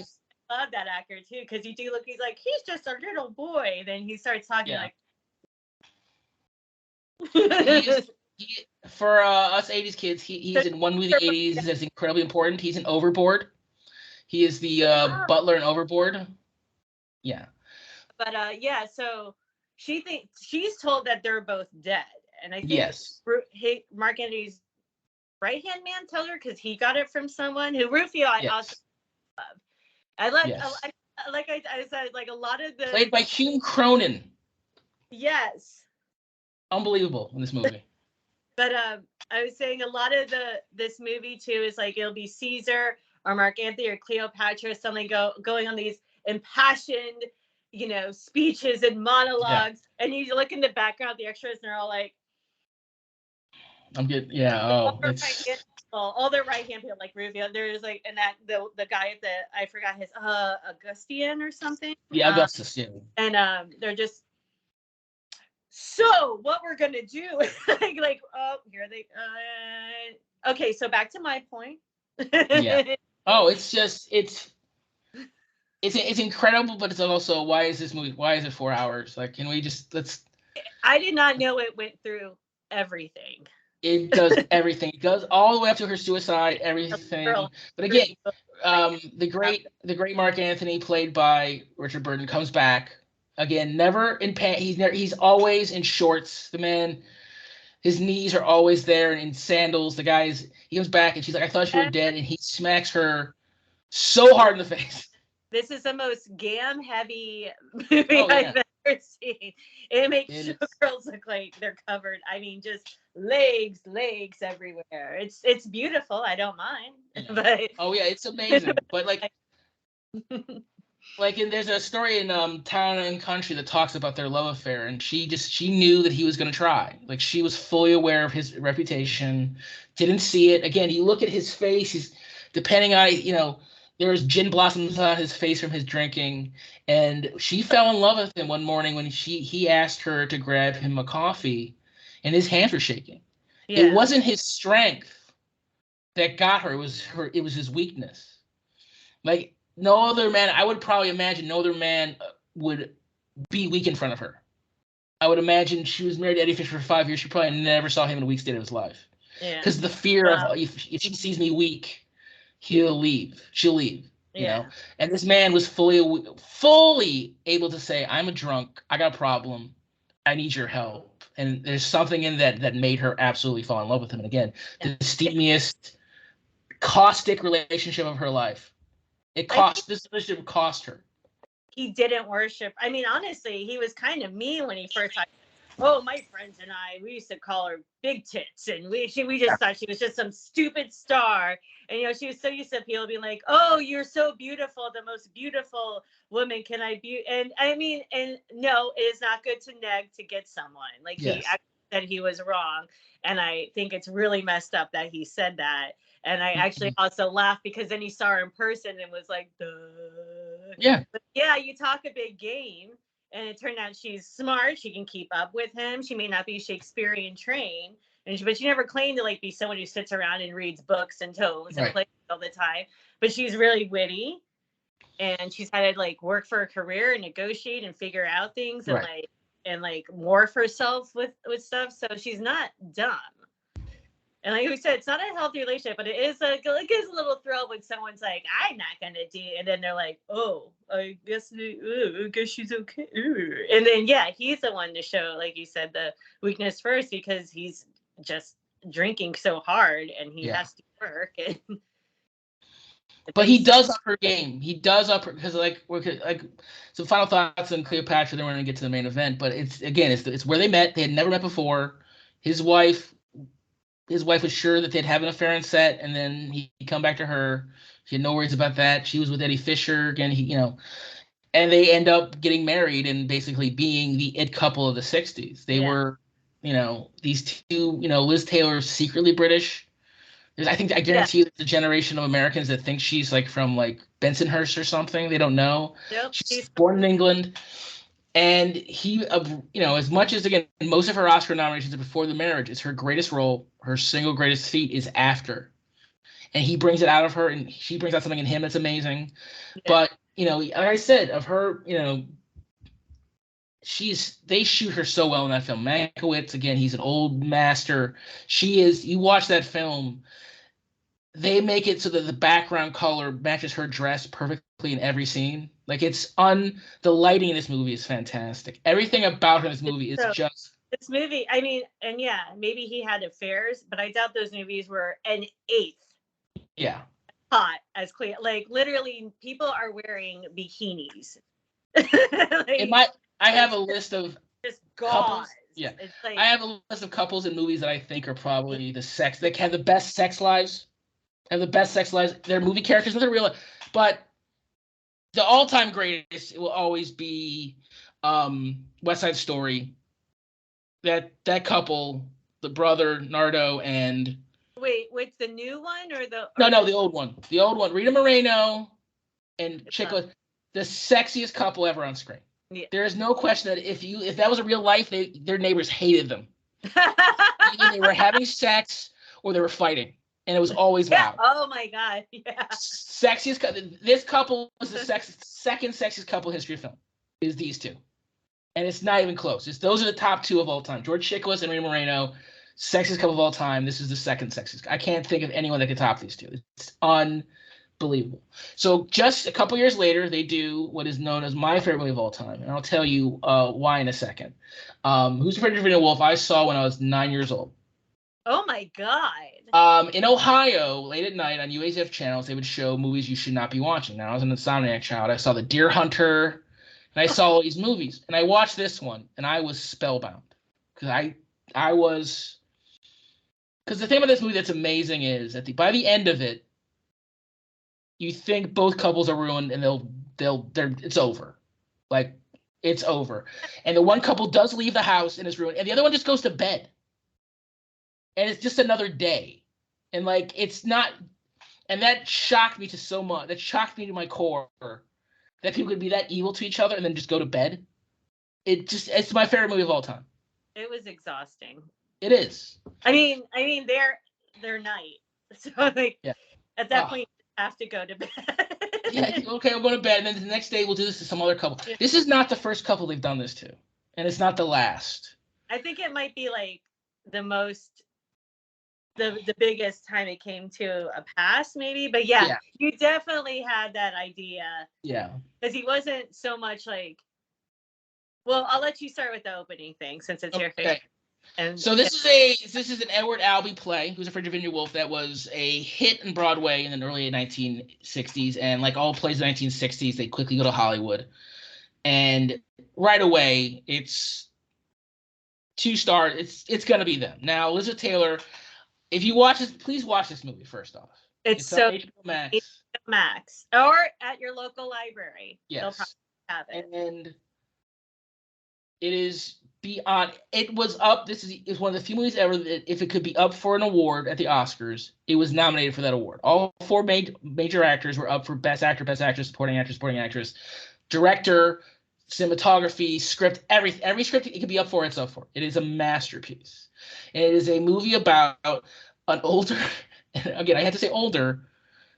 [SPEAKER 2] I love that actor too, because you do look. He's he's just a little boy. Then he starts talking
[SPEAKER 1] for us 80s kids, he's in one movie in the 80s that's incredibly important. He's in Overboard. He is the butler in Overboard. Yeah.
[SPEAKER 2] But so she's told that they're both dead, and I think Mark Anthony's right-hand man tells her because he got it from someone who Rufio I also love. I said, a lot of the
[SPEAKER 1] played by Hume Cronin.
[SPEAKER 2] Yes.
[SPEAKER 1] Unbelievable in this movie.
[SPEAKER 2] But I was saying a lot of this movie too is it'll be Caesar or Mark Anthony or Cleopatra, something going on these impassioned, speeches and monologues, and you look in the background, the extras, and they're all
[SPEAKER 1] I'm good.
[SPEAKER 2] all their right hand people Rufio. There's and that the guy at I forgot his Augustin or something.
[SPEAKER 1] Yeah, Augustus. Yeah.
[SPEAKER 2] And they're just so what we're gonna do? like, oh, here they. Okay, so back to my point.
[SPEAKER 1] Yeah. Oh, it's incredible, but it's also, why is this movie? Why is it 4 hours? Like, can we just let's?
[SPEAKER 2] I did not know it went through everything.
[SPEAKER 1] It does everything. It goes all the way up to her suicide. Everything. But again, the great Mark Anthony, played by Richard Burton, comes back again. Never in pants. He's always in shorts. The man, his knees are always there, and in sandals. He comes back and she's like, "I thought you were dead," and he smacks her so hard in the face.
[SPEAKER 2] This is the most gam heavy movie I've ever seen. It makes girls look like they're covered. I mean, just legs everywhere. It's beautiful. I don't mind.
[SPEAKER 1] Yeah.
[SPEAKER 2] But
[SPEAKER 1] it's amazing. But and there's a story in Town and Country that talks about their love affair, and she knew that he was going to try. Like, she was fully aware of his reputation, didn't see it. Again, you look at his face. He's depending on there's gin blossoms on his face from his drinking, and she fell in love with him one morning when he asked her to grab him a coffee, and his hands were shaking. Yeah. It wasn't his strength that got her. It was his weakness. Like, no other man, I would probably imagine no other man would be weak in front of her. I would imagine she was married to Eddie Fisher for 5 years. She probably never saw him in a weak state of his life. Yeah. Because the fear of if she sees me weak, she'll leave. And this man was fully able to say, "I'm a drunk. I got a problem. I need your help." And there's something in that made her absolutely fall in love with him. And again, the steamiest, caustic relationship of her life. This relationship cost her.
[SPEAKER 2] He didn't worship. I mean, honestly, he was kind of mean when he first started. Oh, my friends and I, we used to call her Big Tits, and we just thought she was just some stupid star. And she was so used to people being like, "Oh, you're so beautiful, the most beautiful woman. Can I be?" And I mean, and no, it is not good to neg to get someone. Like, yes. He actually said he was wrong, and I think it's really messed up that he said that. And I actually also laughed because then he saw her in person and was like, "Duh."
[SPEAKER 1] Yeah.
[SPEAKER 2] But yeah, you talk a big game. And it turned out she's smart. She can keep up with him. She may not be Shakespearean trained, but she never claimed to be someone who sits around and reads books and tomes and plays all the time. But she's really witty, and she's had to work for a career and negotiate and figure out things and morph herself with stuff. So she's not dumb. And like we said, it's not a healthy relationship, but it gives a little thrill when someone's like, "I'm not gonna do," and then they're like, "Oh, I guess she's okay." And then he's the one to show, like you said, the weakness first because he's just drinking so hard and he has to work.
[SPEAKER 1] But he does up her game. He does up her because so final thoughts on Cleopatra. Then we're gonna get to the main event, but it's where they met. They had never met before. His wife was sure that they'd have an affair on set, and then he'd come back to her. She had no worries about that. She was with Eddie Fisher again. And they end up getting married and basically being the it couple of the '60s. They were, these two. Liz Taylor's secretly British. I guarantee you, there's a generation of Americans that think she's from Bensonhurst or something. They don't know. Yep. She's born in England. And he, as much as, again, most of her Oscar nominations are before the marriage, it's her greatest role. Her single greatest feat is after. And he brings it out of her, and she brings out something in him that's amazing. Yeah. But, like I said, of her, they shoot her so well in that film. Mankiewicz, again, he's an old master. You watch that film, they make it so that the background color matches her dress perfectly in every scene. The lighting in this movie is fantastic. Everything about her in this movie is just.
[SPEAKER 2] This movie, I mean, and maybe he had affairs, but I doubt those movies were an eighth.
[SPEAKER 1] Yeah.
[SPEAKER 2] Hot as clear. Literally, people are wearing bikinis.
[SPEAKER 1] I have a list of
[SPEAKER 2] just couples.
[SPEAKER 1] Yeah. I have a list of couples in movies that I think are probably they have the best sex lives. They're movie characters, and they're real. But the all-time greatest will always be West Side Story. That couple, the brother Nardo and.
[SPEAKER 2] Wait, the new one or the?
[SPEAKER 1] No, the old one. The old one. Rita Moreno and Chico, the sexiest couple ever on screen.
[SPEAKER 2] Yeah.
[SPEAKER 1] There is no question that if that was a real life, their neighbors hated them. Either they were having sex or they were fighting, and it was always
[SPEAKER 2] Yeah.
[SPEAKER 1] loud.
[SPEAKER 2] Oh my god. Yeah.
[SPEAKER 1] Sexiest. This couple was the second sexiest couple in history of film. Is these two, and it's not even close. Those are the top two of all time. George Chiklis and Rita Moreno, sexiest couple of all time. This is the second sexiest. I can't think of anyone that could top these two. It's unbelievable. So just a couple years later, they do what is known as my favorite movie of all time, and I'll tell you why in a second. Who's Afraid of Virginia Woolf? I saw when I was 9 years old.
[SPEAKER 2] Oh my god.
[SPEAKER 1] In Ohio, late at night on UHF channels, they would show movies you should not be watching. Now, I was an insomniac child. I saw The Deer Hunter, and I saw all these movies. And I watched this one, and I was spellbound. Because Because the thing about this movie that's amazing is that by the end of it, you think both couples are ruined, and it's over. Like, it's over. And the one couple does leave the house and is ruined, and the other one just goes to bed. And it's just another day. And like, it's not, and that shocked me to so much. That shocked me to my core that people could be that evil to each other and then just go to bed. It's my favorite movie of all time.
[SPEAKER 2] It was exhausting.
[SPEAKER 1] It is.
[SPEAKER 2] I mean, they're night. So like, yeah. At that point, you have to go to bed.
[SPEAKER 1] Yeah, okay, I'll go to bed. And then the next day we'll do this to some other couple. Yeah. This is not the first couple they've done this to. And it's not the last.
[SPEAKER 2] I think it might be like the biggest time it came to a pass, maybe. But yeah, you definitely had that idea.
[SPEAKER 1] Yeah.
[SPEAKER 2] Because he wasn't so much like, well, I'll let you start with the opening thing since it's your favorite. And
[SPEAKER 1] so this is an Edward Albee play, Who's Afraid of Virginia Woolf, that was a hit in Broadway in the early 1960s. And like all plays in the 1960s, they quickly go to Hollywood. And right away, it's 2-star. It's going to be them. Now, Elizabeth Taylor, if you watch this, please watch this movie first off.
[SPEAKER 2] It's so on HBO Max. Or at your local library.
[SPEAKER 1] Yes.
[SPEAKER 2] They'll probably have it.
[SPEAKER 1] And it is beyond. It was up. This is one of the few movies ever that if it could be up for an award at the Oscars, it was nominated for that award. All 4 major actors were up for Best Actor, Best Actress, Supporting Actress, Director, cinematography, script, every script it could be up for, it's up for. It is a masterpiece. And it is a movie about an older, again, I had to say older,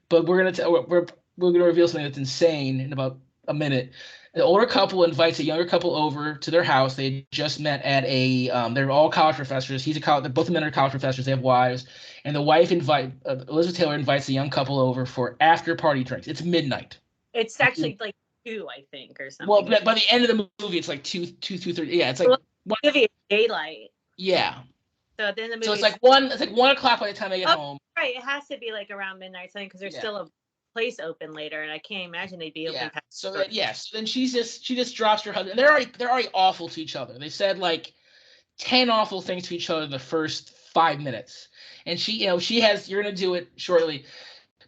[SPEAKER 1] but we're gonna reveal something that's insane in about a minute. The older couple invites a younger couple over to their house. They just met at they're all college professors. Both of the men are college professors. They have wives, and the wife Elizabeth Taylor invites the young couple over for after party drinks. It's midnight.
[SPEAKER 2] It's actually like 2, I think, or something.
[SPEAKER 1] Well, by the end of the movie, it's like 2:30. Yeah, it's like
[SPEAKER 2] movie daylight.
[SPEAKER 1] Yeah.
[SPEAKER 2] So then the movie.
[SPEAKER 1] So it's like 1 o'clock by the time they get home.
[SPEAKER 2] Right, it has to be like around midnight, something, because there's still a place open later, and I can't imagine they'd be open.
[SPEAKER 1] So then she just drops her husband. They're already awful to each other. They said like 10 awful things to each other in the first 5 minutes, and she has. You're gonna do it shortly,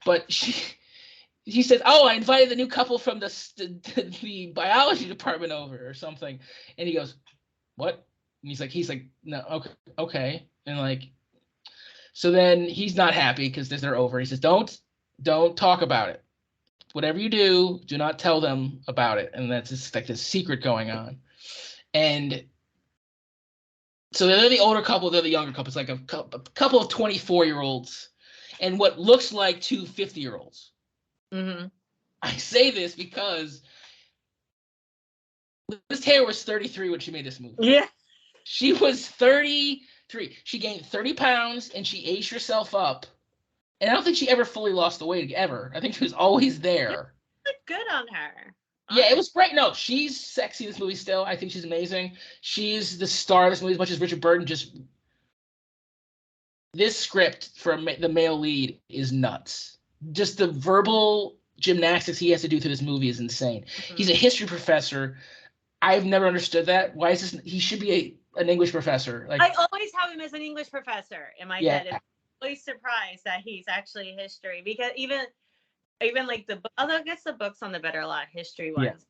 [SPEAKER 1] but she says, "Oh, I invited the new couple from the biology department over or something," and he goes, "What?" And he's like, "No, okay," and like, so then he's not happy because they're over. He says, "Don't talk about it. Whatever you do not tell them about it." And that's just like this secret going on. And so they're the older couple, they're the younger couple. It's like a couple of 24-year-olds and what looks like 2 50-year-olds.
[SPEAKER 2] Mm-hmm.
[SPEAKER 1] I say this because Liz Taylor was 33 when she made this movie.
[SPEAKER 2] Yeah.
[SPEAKER 1] She was 33. She gained 30 pounds and she aged herself up. And I don't think she ever fully lost the weight, ever. I think she was always there.
[SPEAKER 2] Looked good on her.
[SPEAKER 1] Yeah, it was great. No, she's sexy in this movie still. I think she's amazing. She's the star of this movie as much as Richard Burton. This script for the male lead is nuts. Just the verbal gymnastics he has to do through this movie is insane. Mm-hmm. He's a history professor. I've never understood that. Why is this? He should be an English professor. Like,
[SPEAKER 2] I always have him as an English professor in my head. I'm always surprised that he's actually history, because even like although I guess the books on the Better Lot history ones.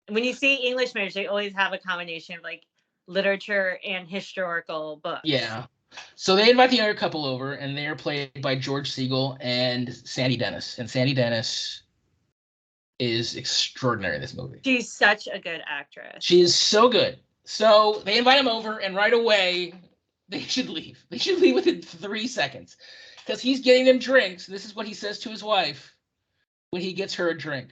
[SPEAKER 2] Yeah. When you see English majors, they always have a combination of like literature and historical books.
[SPEAKER 1] Yeah. So they invite the younger couple over, and they are played by George Segal and Sandy Dennis. And Sandy Dennis is extraordinary in this movie.
[SPEAKER 2] She's such a good actress.
[SPEAKER 1] She is so good. So they invite him over, and right away, they should leave. They should leave within 3 seconds. Because he's getting them drinks. This is what he says to his wife when he gets her a drink.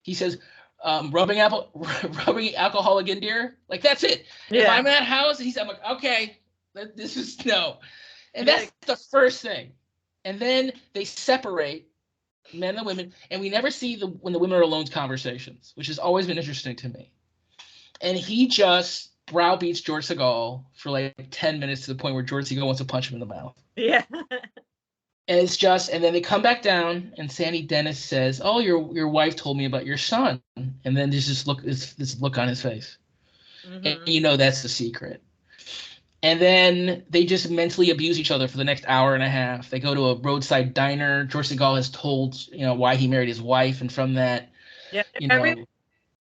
[SPEAKER 1] He says, rubbing alcohol again, dear? Like, that's it. Yeah. If I'm at house, I'm like, okay, this is no. And that's the first thing. And then they separate, men and women, and we never see when the women are alone conversations, which has always been interesting to me. And he just browbeats George Segal for like 10 minutes to the point where George Segal wants to punch him in the mouth.
[SPEAKER 2] Yeah.
[SPEAKER 1] And it's just, and then they come back down, and Sandy Dennis says, "Oh, your wife told me about your son." And then there's this look on his face, and you know that's the secret. And then they just mentally abuse each other for the next hour and a half. They go to a roadside diner. George Segal has told why he married his wife, and from that,
[SPEAKER 2] everyone's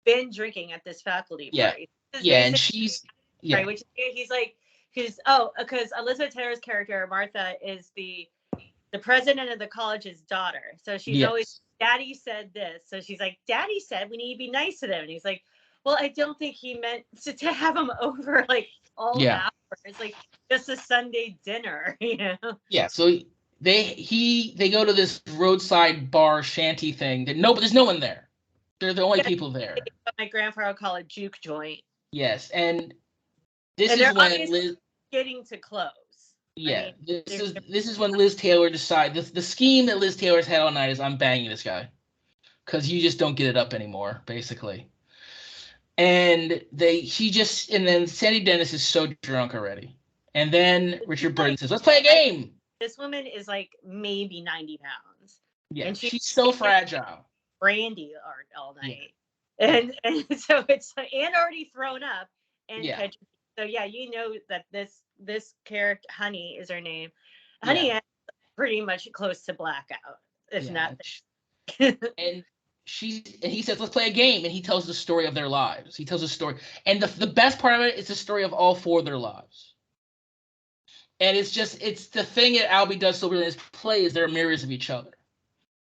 [SPEAKER 2] been drinking at this faculty party.
[SPEAKER 1] And she's
[SPEAKER 2] right, which he's like, because Elizabeth Taylor's character Martha is the president of the college's daughter, so she's always, Daddy said this, so she's like, Daddy said we need to be nice to them, and he's like, well, I don't think he meant to have them over like all hours. It's like just a Sunday dinner,
[SPEAKER 1] Yeah, so they go to this roadside bar shanty thing that there's no one there. They're the only people there.
[SPEAKER 2] My grandfather would call it juke joint.
[SPEAKER 1] Yes, and this is when Liz
[SPEAKER 2] getting to close.
[SPEAKER 1] Yeah, this is when Liz Taylor decides the scheme that Liz Taylor's had all night is, I'm banging this guy because you just don't get it up anymore, basically. And then Sandy Dennis is so drunk already, and then Richard Burton says, "Let's play a game."
[SPEAKER 2] This woman is like maybe 90 pounds.
[SPEAKER 1] Yeah, and she's so fragile.
[SPEAKER 2] Brandy all night, and so it's and already thrown up, and so you know that this character, Honey is her name. Honey is pretty much close to blackout, if not.
[SPEAKER 1] And he says, "Let's play a game," and he tells the story of their lives. He tells a story, and the best part of it is the story of all four of their lives. And it's the thing that Albee does so really in his play is they're mirrors of each other.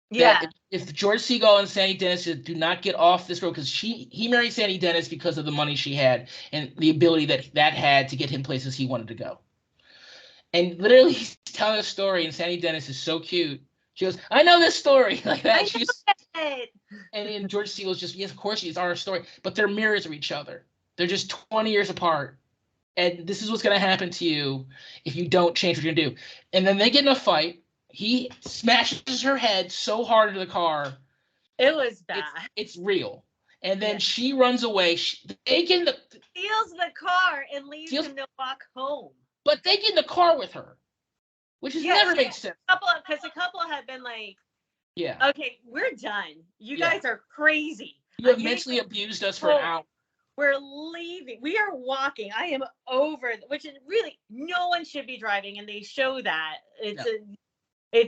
[SPEAKER 1] Yeah. If George Segal and Sandy Dennis do not get off this road, because he married Sandy Dennis because of the money she had and the ability that had to get him places he wanted to go. And literally he's telling a story, and Sandy Dennis is so cute. She goes, "I know this story," like that. And George Segal's just, yes, of course it's our story, but they're mirrors of each other. They're just 20 years apart. And this is what's going to happen to you if you don't change what you're going to do. And then they get in a fight. He smashes her head so hard into the car.
[SPEAKER 2] It was bad.
[SPEAKER 1] It's real. And then she runs away.
[SPEAKER 2] Steals the car and leaves him to walk home.
[SPEAKER 1] But they get in the car with her, which has never made sense.
[SPEAKER 2] Because the couple had been like, okay, we're done. You guys are crazy.
[SPEAKER 1] You have mentally abused us for an hour.
[SPEAKER 2] We're leaving. We are walking. I am over, which is really, no one should be driving, and they show that. It's I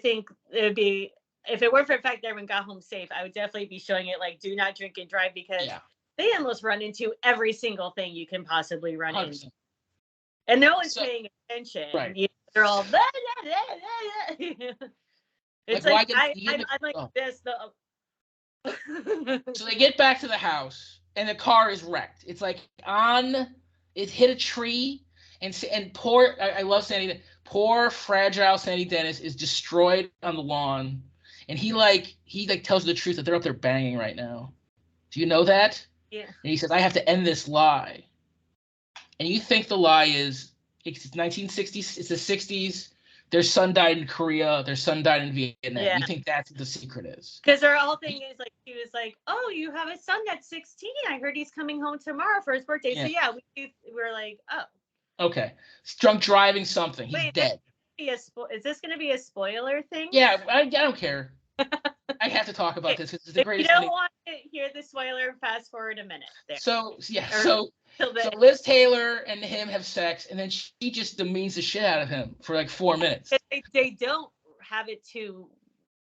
[SPEAKER 2] think it would be, if it weren't for the fact that everyone got home safe, I would definitely be showing it like, do not drink and drive, because they almost run into every single thing you can possibly run 100%. Into. And no one's paying attention.
[SPEAKER 1] Right.
[SPEAKER 2] They're all, blah, blah, blah, blah. It's like I'm like this.
[SPEAKER 1] So they get back to the house, and the car is wrecked. It's like it hit a tree, and poor, I love Sandy. Poor fragile Sandy Dennis is destroyed on the lawn, and he tells the truth that they're up there banging right now. Do you know that?
[SPEAKER 2] Yeah.
[SPEAKER 1] And he says, "I have to end this lie." And you think the lie is it's 1960s, it's the 60s. Their son died in Korea. Their son died in Vietnam. Yeah. You think that's what the secret is?
[SPEAKER 2] Because their whole thing is like, he was like, "Oh, you have a son that's 16. I heard he's coming home tomorrow for his birthday." Yeah. So we're like, oh.
[SPEAKER 1] Okay. Drunk driving something. He's dead.
[SPEAKER 2] Is this going to be a spoiler thing?
[SPEAKER 1] Yeah, I don't care. I have to talk about this. It's the greatest.
[SPEAKER 2] If you don't want to hear the spoiler, fast forward a minute. There.
[SPEAKER 1] So Liz Taylor and him have sex, and then she just demeans the shit out of him for like 4 minutes.
[SPEAKER 2] They don't have it too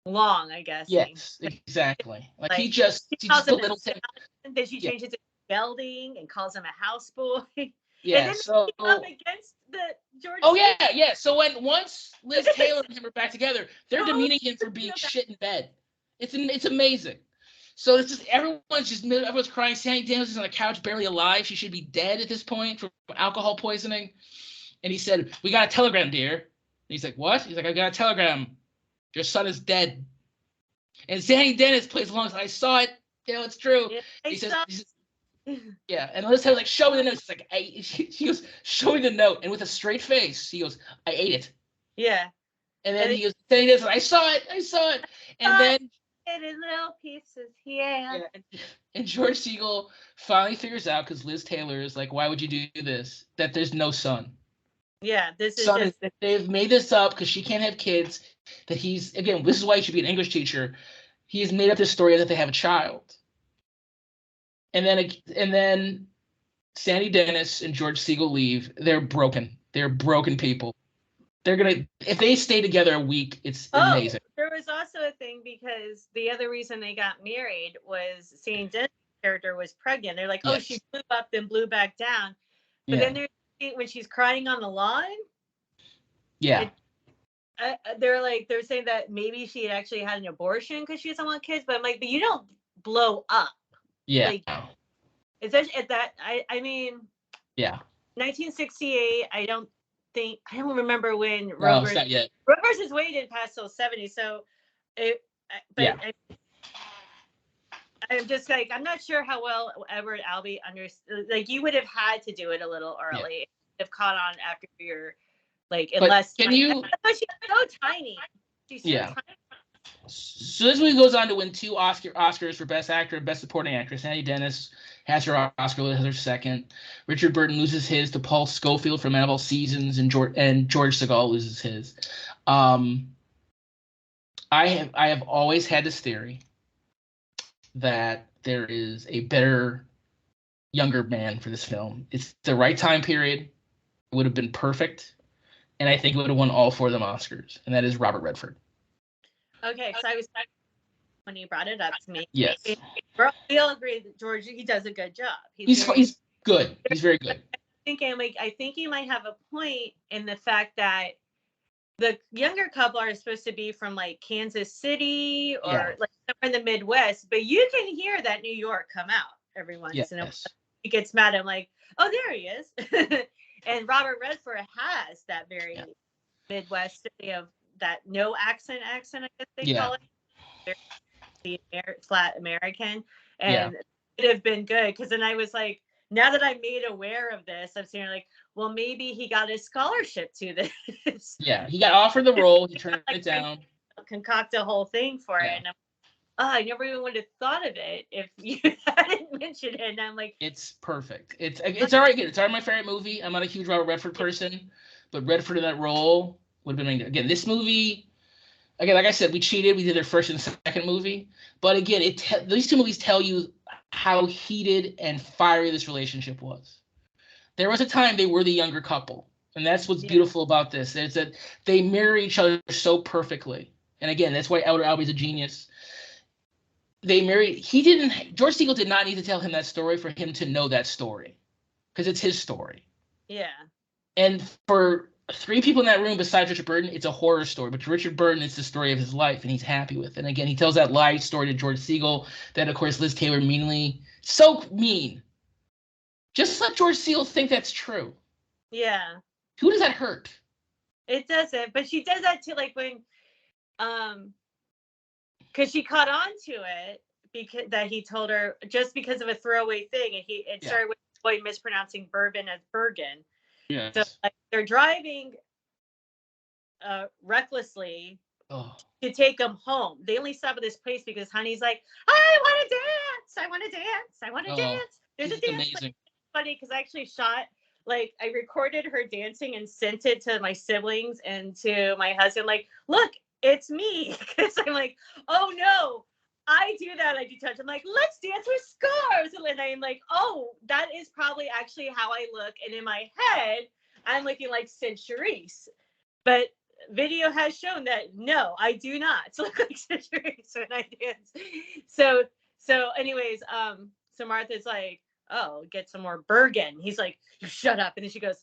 [SPEAKER 2] long, I guess.
[SPEAKER 1] Yes, exactly. Like he
[SPEAKER 2] calls
[SPEAKER 1] him
[SPEAKER 2] a little thing. Then she changes it to gelding and calls him a houseboy.
[SPEAKER 1] Yeah.
[SPEAKER 2] And then they came up against the George.
[SPEAKER 1] Oh yeah. So once Liz Taylor and him are back together, they're demeaning him for being shit in bed. It's amazing. So it's just everyone's crying. Sandy Daniels is on the couch, barely alive. She should be dead at this point from alcohol poisoning. And he said, "We got a telegram, dear." And he's like, "What?" He's like, "I got a telegram. Your son is dead." And Sandy Dennis plays along. I saw it. It's true.
[SPEAKER 2] Yeah,
[SPEAKER 1] he says, yeah. And Liz Taylor's like, "Show me the note." It's like, she goes, "Show me the note." And with a straight face, he goes, "I ate it."
[SPEAKER 2] Yeah.
[SPEAKER 1] And then he goes, Sandy Dennis, "I saw it. I saw it." And then
[SPEAKER 2] in little pieces, yeah.
[SPEAKER 1] And George Segal finally figures out, because Liz Taylor is like, "Why would you do this?" That there's no son.
[SPEAKER 2] Yeah, this is just...
[SPEAKER 1] They've made this up because she can't have kids. That he's, again, this is why he should be an English teacher. He has made up this story that they have a child. And then Sandy Dennis and George Segal leave. They're broken. They're broken people. They're gonna, if they stay together a week, it's amazing.
[SPEAKER 2] There was also a thing because the other reason they got married was Sandy Dennis' character was pregnant. They're like, oh, she blew up then blew back down. But then when she's crying on the lawn, they're saying that maybe she had actually had an abortion because she doesn't want kids. But I'm like, but you don't blow up.
[SPEAKER 1] Yeah.
[SPEAKER 2] Like, at that, I mean,
[SPEAKER 1] yeah.
[SPEAKER 2] 1968. I don't remember when
[SPEAKER 1] Roe
[SPEAKER 2] versus Wade didn't pass till 70. So, I'm just like, I'm not sure how well Edward Albee understood. Like, you would have had to do it a little early, have caught on after you're like, unless
[SPEAKER 1] but she's
[SPEAKER 2] so tiny. She's so tiny.
[SPEAKER 1] So this movie goes on to win 2 Oscars for Best Actor and Best Supporting Actress. Sandy Dennis has her Oscar, Liz has her second. Richard Burton loses his to Paul Scofield from Annabelle Seasons, and George Segal loses his. I have always had this theory that there is a better younger man for this film. It's the right time period. It would have been perfect, and I think it would have won all 4 of them Oscars, and that is Robert Redford.
[SPEAKER 2] Okay, so I was when you brought it up to me.
[SPEAKER 1] Yes,
[SPEAKER 2] we all agree that George, he does a good job.
[SPEAKER 1] He's good. He's very good.
[SPEAKER 2] I think you might have a point in the fact that the younger couple are supposed to be from like Kansas City or like somewhere in the Midwest, but you can hear that New York come out every once in a while. He gets mad. I'm like, oh, there he is. And Robert Redford has that very Midwest of that no accent, I guess they call it. The flat American. And it would have been good because then I was like, now that I'm made aware of this, I'm saying like, well, maybe he got a scholarship to this.
[SPEAKER 1] Yeah, he got offered the role. He turned it down.
[SPEAKER 2] Concoct a whole thing for it. And I never even would have thought of it if you hadn't mentioned it. And I'm like, it's
[SPEAKER 1] perfect. It's all right. It's already my favorite movie. I'm not a huge Robert Redford person, but Redford in that role would have been again. This movie, again, like I said, we cheated. We did their first and second movie, but again, these 2 movies tell you how heated and fiery this relationship was. There was a time they were the younger couple, and that's what's beautiful about this. Is that they mirror each other so perfectly. And again, that's why Edward Albee's a genius. They married. George Segal did not need to tell him that story for him to know that story, because it's his story.
[SPEAKER 2] Yeah.
[SPEAKER 1] And for 3 people in that room besides Richard Burton, it's a horror story. But to Richard Burton, it's the story of his life, and he's happy with it. And again, he tells that lie story to George Segal that, of course, Liz Taylor so mean. Just let George Segal think that's true.
[SPEAKER 2] Yeah.
[SPEAKER 1] Who does that hurt?
[SPEAKER 2] It doesn't. But she does that too, like when, because she caught on to it because that he told her just because of a throwaway thing, and it started with the boy mispronouncing bourbon as Bergen.
[SPEAKER 1] Yeah.
[SPEAKER 2] So like, they're driving recklessly to take him home. They only stop at this place because Honey's like, I want to dance. I want to dance. I want to dance. There's a dance. It's funny because I actually shot, like, I recorded her dancing and sent it to my siblings and to my husband. Like, look, it's me. Because I'm like, oh no, I do that. I do touch. I'm like, let's dance with scarves. And I'm like, oh, that is probably actually how I look. And in my head, I'm looking like Sid Charisse. But video has shown that no, I do not look like Sid Charisse when I dance. So anyways, so Martha's like, oh, get some more Bergen. He's like, you shut up. And then she goes,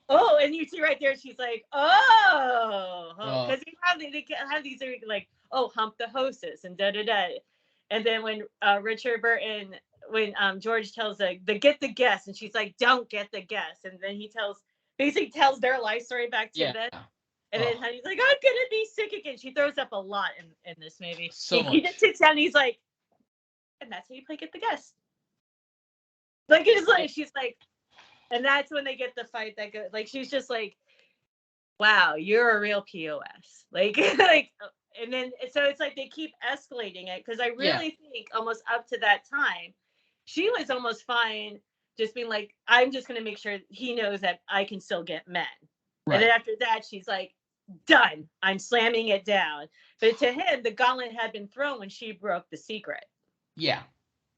[SPEAKER 2] oh, and you see right there, she's like, because they have these like, hump the hostess and da-da-da. And then when Richard Burton, when George tells the get the guest, and she's like, don't get the guest. And then he basically tells their life story back to them. And then Honey's like, I'm going to be sick again. She throws up a lot in this movie. He just sits down and he's like, and that's how you play get the guest. Like, it's like, she's like, and that's when they get the fight that goes, like, she's just like, wow, you're a real POS. Like, and then, so it's like they keep escalating it. Cause I really think almost up to that time, she was almost fine just being like, I'm just going to make sure he knows that I can still get men. Right. And then after that, she's like, done. I'm slamming it down. But to him, the gauntlet had been thrown when she broke the secret.
[SPEAKER 1] Yeah.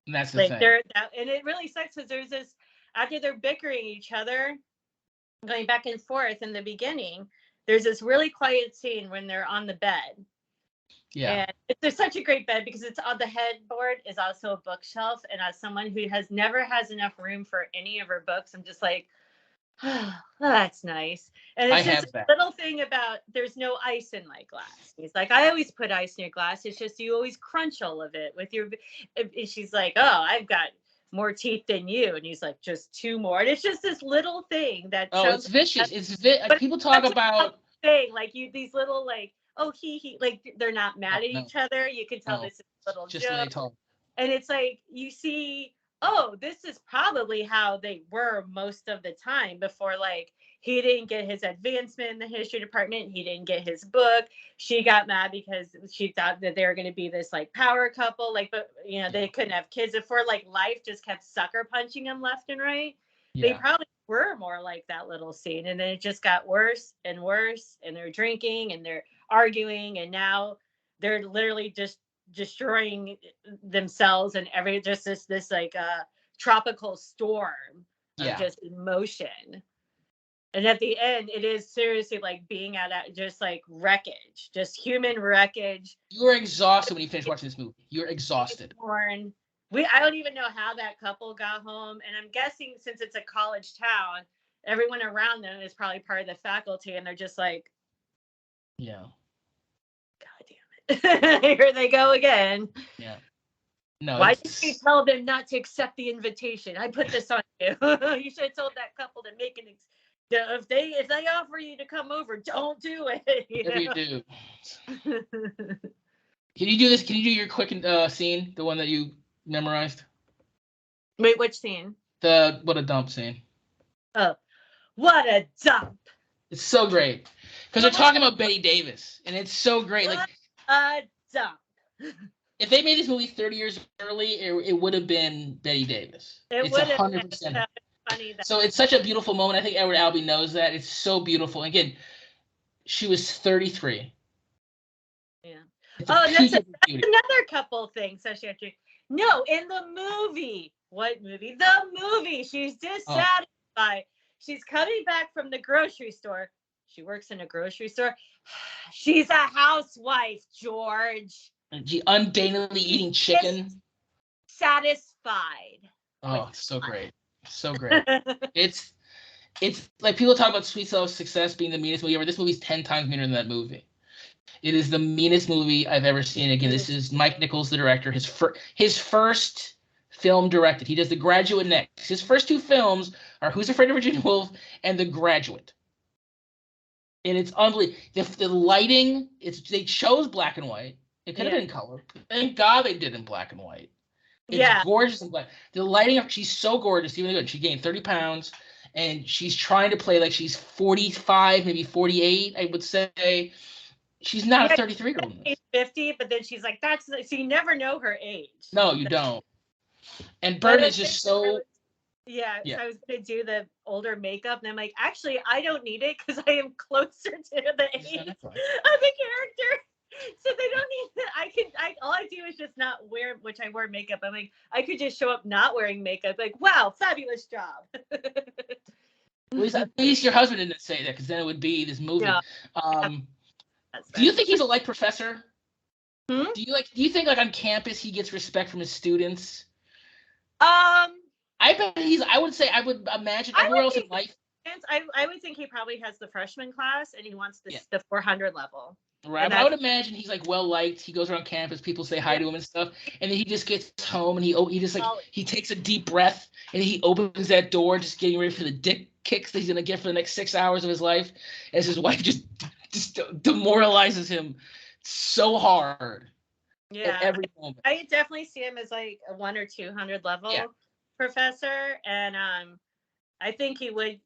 [SPEAKER 1] And that's the thing.
[SPEAKER 2] And it really sucks because there's this, after they're bickering each other, going back and forth in the beginning, there's this really quiet scene when they're on the bed. Yeah. And there's such a great bed because it's on the headboard is also a bookshelf. And as someone who never has enough room for any of her books, I'm just like, oh, that's nice. And it's just a little thing about there's no ice in my glass. He's like, I always put ice in your glass. It's just you always crunch all of it with your. She's like, oh, I've got more teeth than you, and he's like, just 2 more. And it's just this little thing that.
[SPEAKER 1] Oh, it's vicious. Like, people talk about
[SPEAKER 2] thing like these little like he like they're not mad at each other. You can tell this is a little just joke. They talk. And it's like you see. Oh, this is probably how they were most of the time before, like, he didn't get his advancement in the history department. He didn't get his book. She got mad because she thought that they were going to be this, like, power couple. Like, but, you know, they couldn't have kids before, like, life just kept sucker punching them left and right. Yeah. They probably were more like that little scene. And then it just got worse and worse. And they're drinking and they're arguing. And now they're literally just destroying themselves and just this like tropical storm of just emotion. And at the end it is seriously like being at just like wreckage, just human wreckage.
[SPEAKER 1] You were exhausted when you finished watching this movie. You're exhausted.
[SPEAKER 2] I don't even know how that couple got home, and I'm guessing since it's a college town, everyone around them is probably part of the faculty, and they're just like, here they go again.
[SPEAKER 1] Yeah. No.
[SPEAKER 2] Why did you tell them not to accept the invitation? I put this on you. You should have told that couple to make if they offer you to come over, don't do it.
[SPEAKER 1] You do. Can you do this? Can you do your quick scene, the one that you memorized?
[SPEAKER 2] Wait, which scene?
[SPEAKER 1] The what a dump scene.
[SPEAKER 2] Oh, what a dump!
[SPEAKER 1] It's so great because they're talking about Betty Davis, and it's so great. Like.
[SPEAKER 2] Dump.
[SPEAKER 1] If they made this movie 30 years early, it would have been Betty Davis. It's 100%. Funny so it's such a beautiful moment. I think Edward Albee knows that. It's so beautiful. Again, she was 33.
[SPEAKER 2] Yeah. That's another couple things. No, in the movie. What movie? The movie. She's dissatisfied. She's coming back from the grocery store. She works in a grocery store. She's a housewife, George.
[SPEAKER 1] And she undaintily eating chicken.
[SPEAKER 2] Satisfied.
[SPEAKER 1] Oh, so great. So great. It's like people talk about Sweet Soul Success being the meanest movie ever. This movie's 10 times meaner than that movie. It is the meanest movie I've ever seen. Again, this is Mike Nichols, the director. His first film directed. He does The Graduate next. His first 2 films are Who's Afraid of Virginia Woolf and The Graduate. And it's unbelievable. The lighting, they chose black and white. It could have been in color. Thank God they did in black and white. It's gorgeous in black. The lighting, she's so gorgeous, even good. She gained 30 pounds, and she's trying to play like she's 45, maybe 48, I would say. She's not a 33-year-old.
[SPEAKER 2] She's 50, but then she's like, so you never know her age.
[SPEAKER 1] No, you don't. And Burton is just so...
[SPEAKER 2] Yeah, so I was going to do the older makeup, and I'm like, actually, I don't need it because I am closer to the age of the character. So they don't need it. All I do is just not wear, which I wear makeup. I'm like, I could just show up not wearing makeup. Like, wow, fabulous job.
[SPEAKER 1] At least your husband didn't say that, because then it would be this movie. No. Do you think he's a light professor? Do you think like on campus he gets respect from his students? I bet I would imagine everywhere else in life.
[SPEAKER 2] I would think he probably has the freshman class and he wants
[SPEAKER 1] Yeah.
[SPEAKER 2] the 400 level.
[SPEAKER 1] Right. I would imagine he's like well liked. He goes around campus, people say hi to him and stuff, and then he just gets home and he just like he takes a deep breath and he opens that door, just getting ready for the dick kicks that he's gonna get for the next 6 hours of his life, as his wife just demoralizes him so hard.
[SPEAKER 2] Yeah,
[SPEAKER 1] at every moment.
[SPEAKER 2] I definitely see him as like a 100 or 200 level professor, and I think he would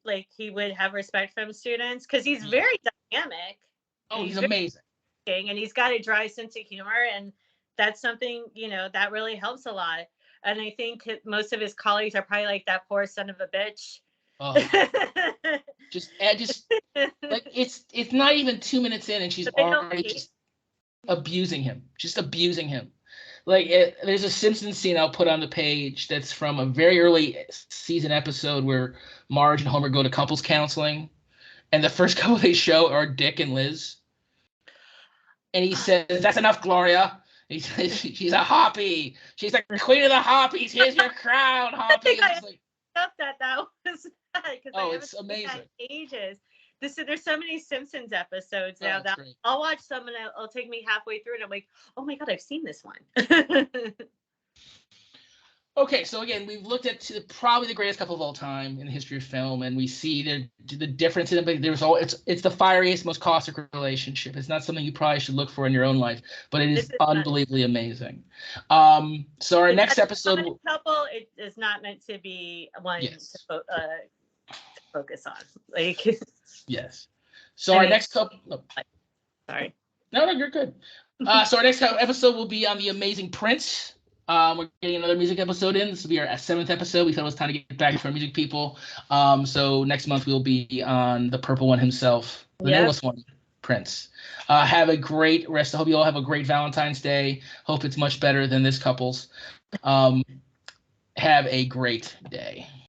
[SPEAKER 2] have respect from students because he's very dynamic.
[SPEAKER 1] Oh, he's amazing.
[SPEAKER 2] And he's got a dry sense of humor, and that's something that really helps a lot. And I think most of his colleagues are probably like, that poor son of a bitch.
[SPEAKER 1] Oh. just like it's not even 2 minutes in and she's already just abusing him. Like there's a Simpsons scene I'll put on the page that's from a very early season episode where Marge and Homer go to couples counseling, and the first couple they show are Dick and Liz. And he says, "That's enough, Gloria." He says, "She's a hoppy. She's the queen of the hoppies. Here's your crown, hoppy."
[SPEAKER 2] I that was because
[SPEAKER 1] it's amazing.
[SPEAKER 2] Ages. There's so many Simpsons episodes now that great. I'll watch some and it'll take me halfway through and I'm like, oh my God, I've seen this one.
[SPEAKER 1] Okay, so again, we've looked at probably the greatest couple of all time in the history of film, and we see the difference in them. But it's the fieriest, most caustic relationship. It's not something you probably should look for in your own life, but it is unbelievably amazing. So our next episode
[SPEAKER 2] couple, it is not meant to be one to focus on. Like
[SPEAKER 1] yes. So our next couple. Oh.
[SPEAKER 2] Sorry.
[SPEAKER 1] No, you're good. So our next episode will be on The Amazing Prince. We're getting another music episode in. This will be our 7th episode. We thought it was time to get back to our music people. So next month we'll be on the purple one himself, the nameless one, Prince. Have a great rest. I hope you all have a great Valentine's Day. Hope it's much better than this couple's. Have a great day.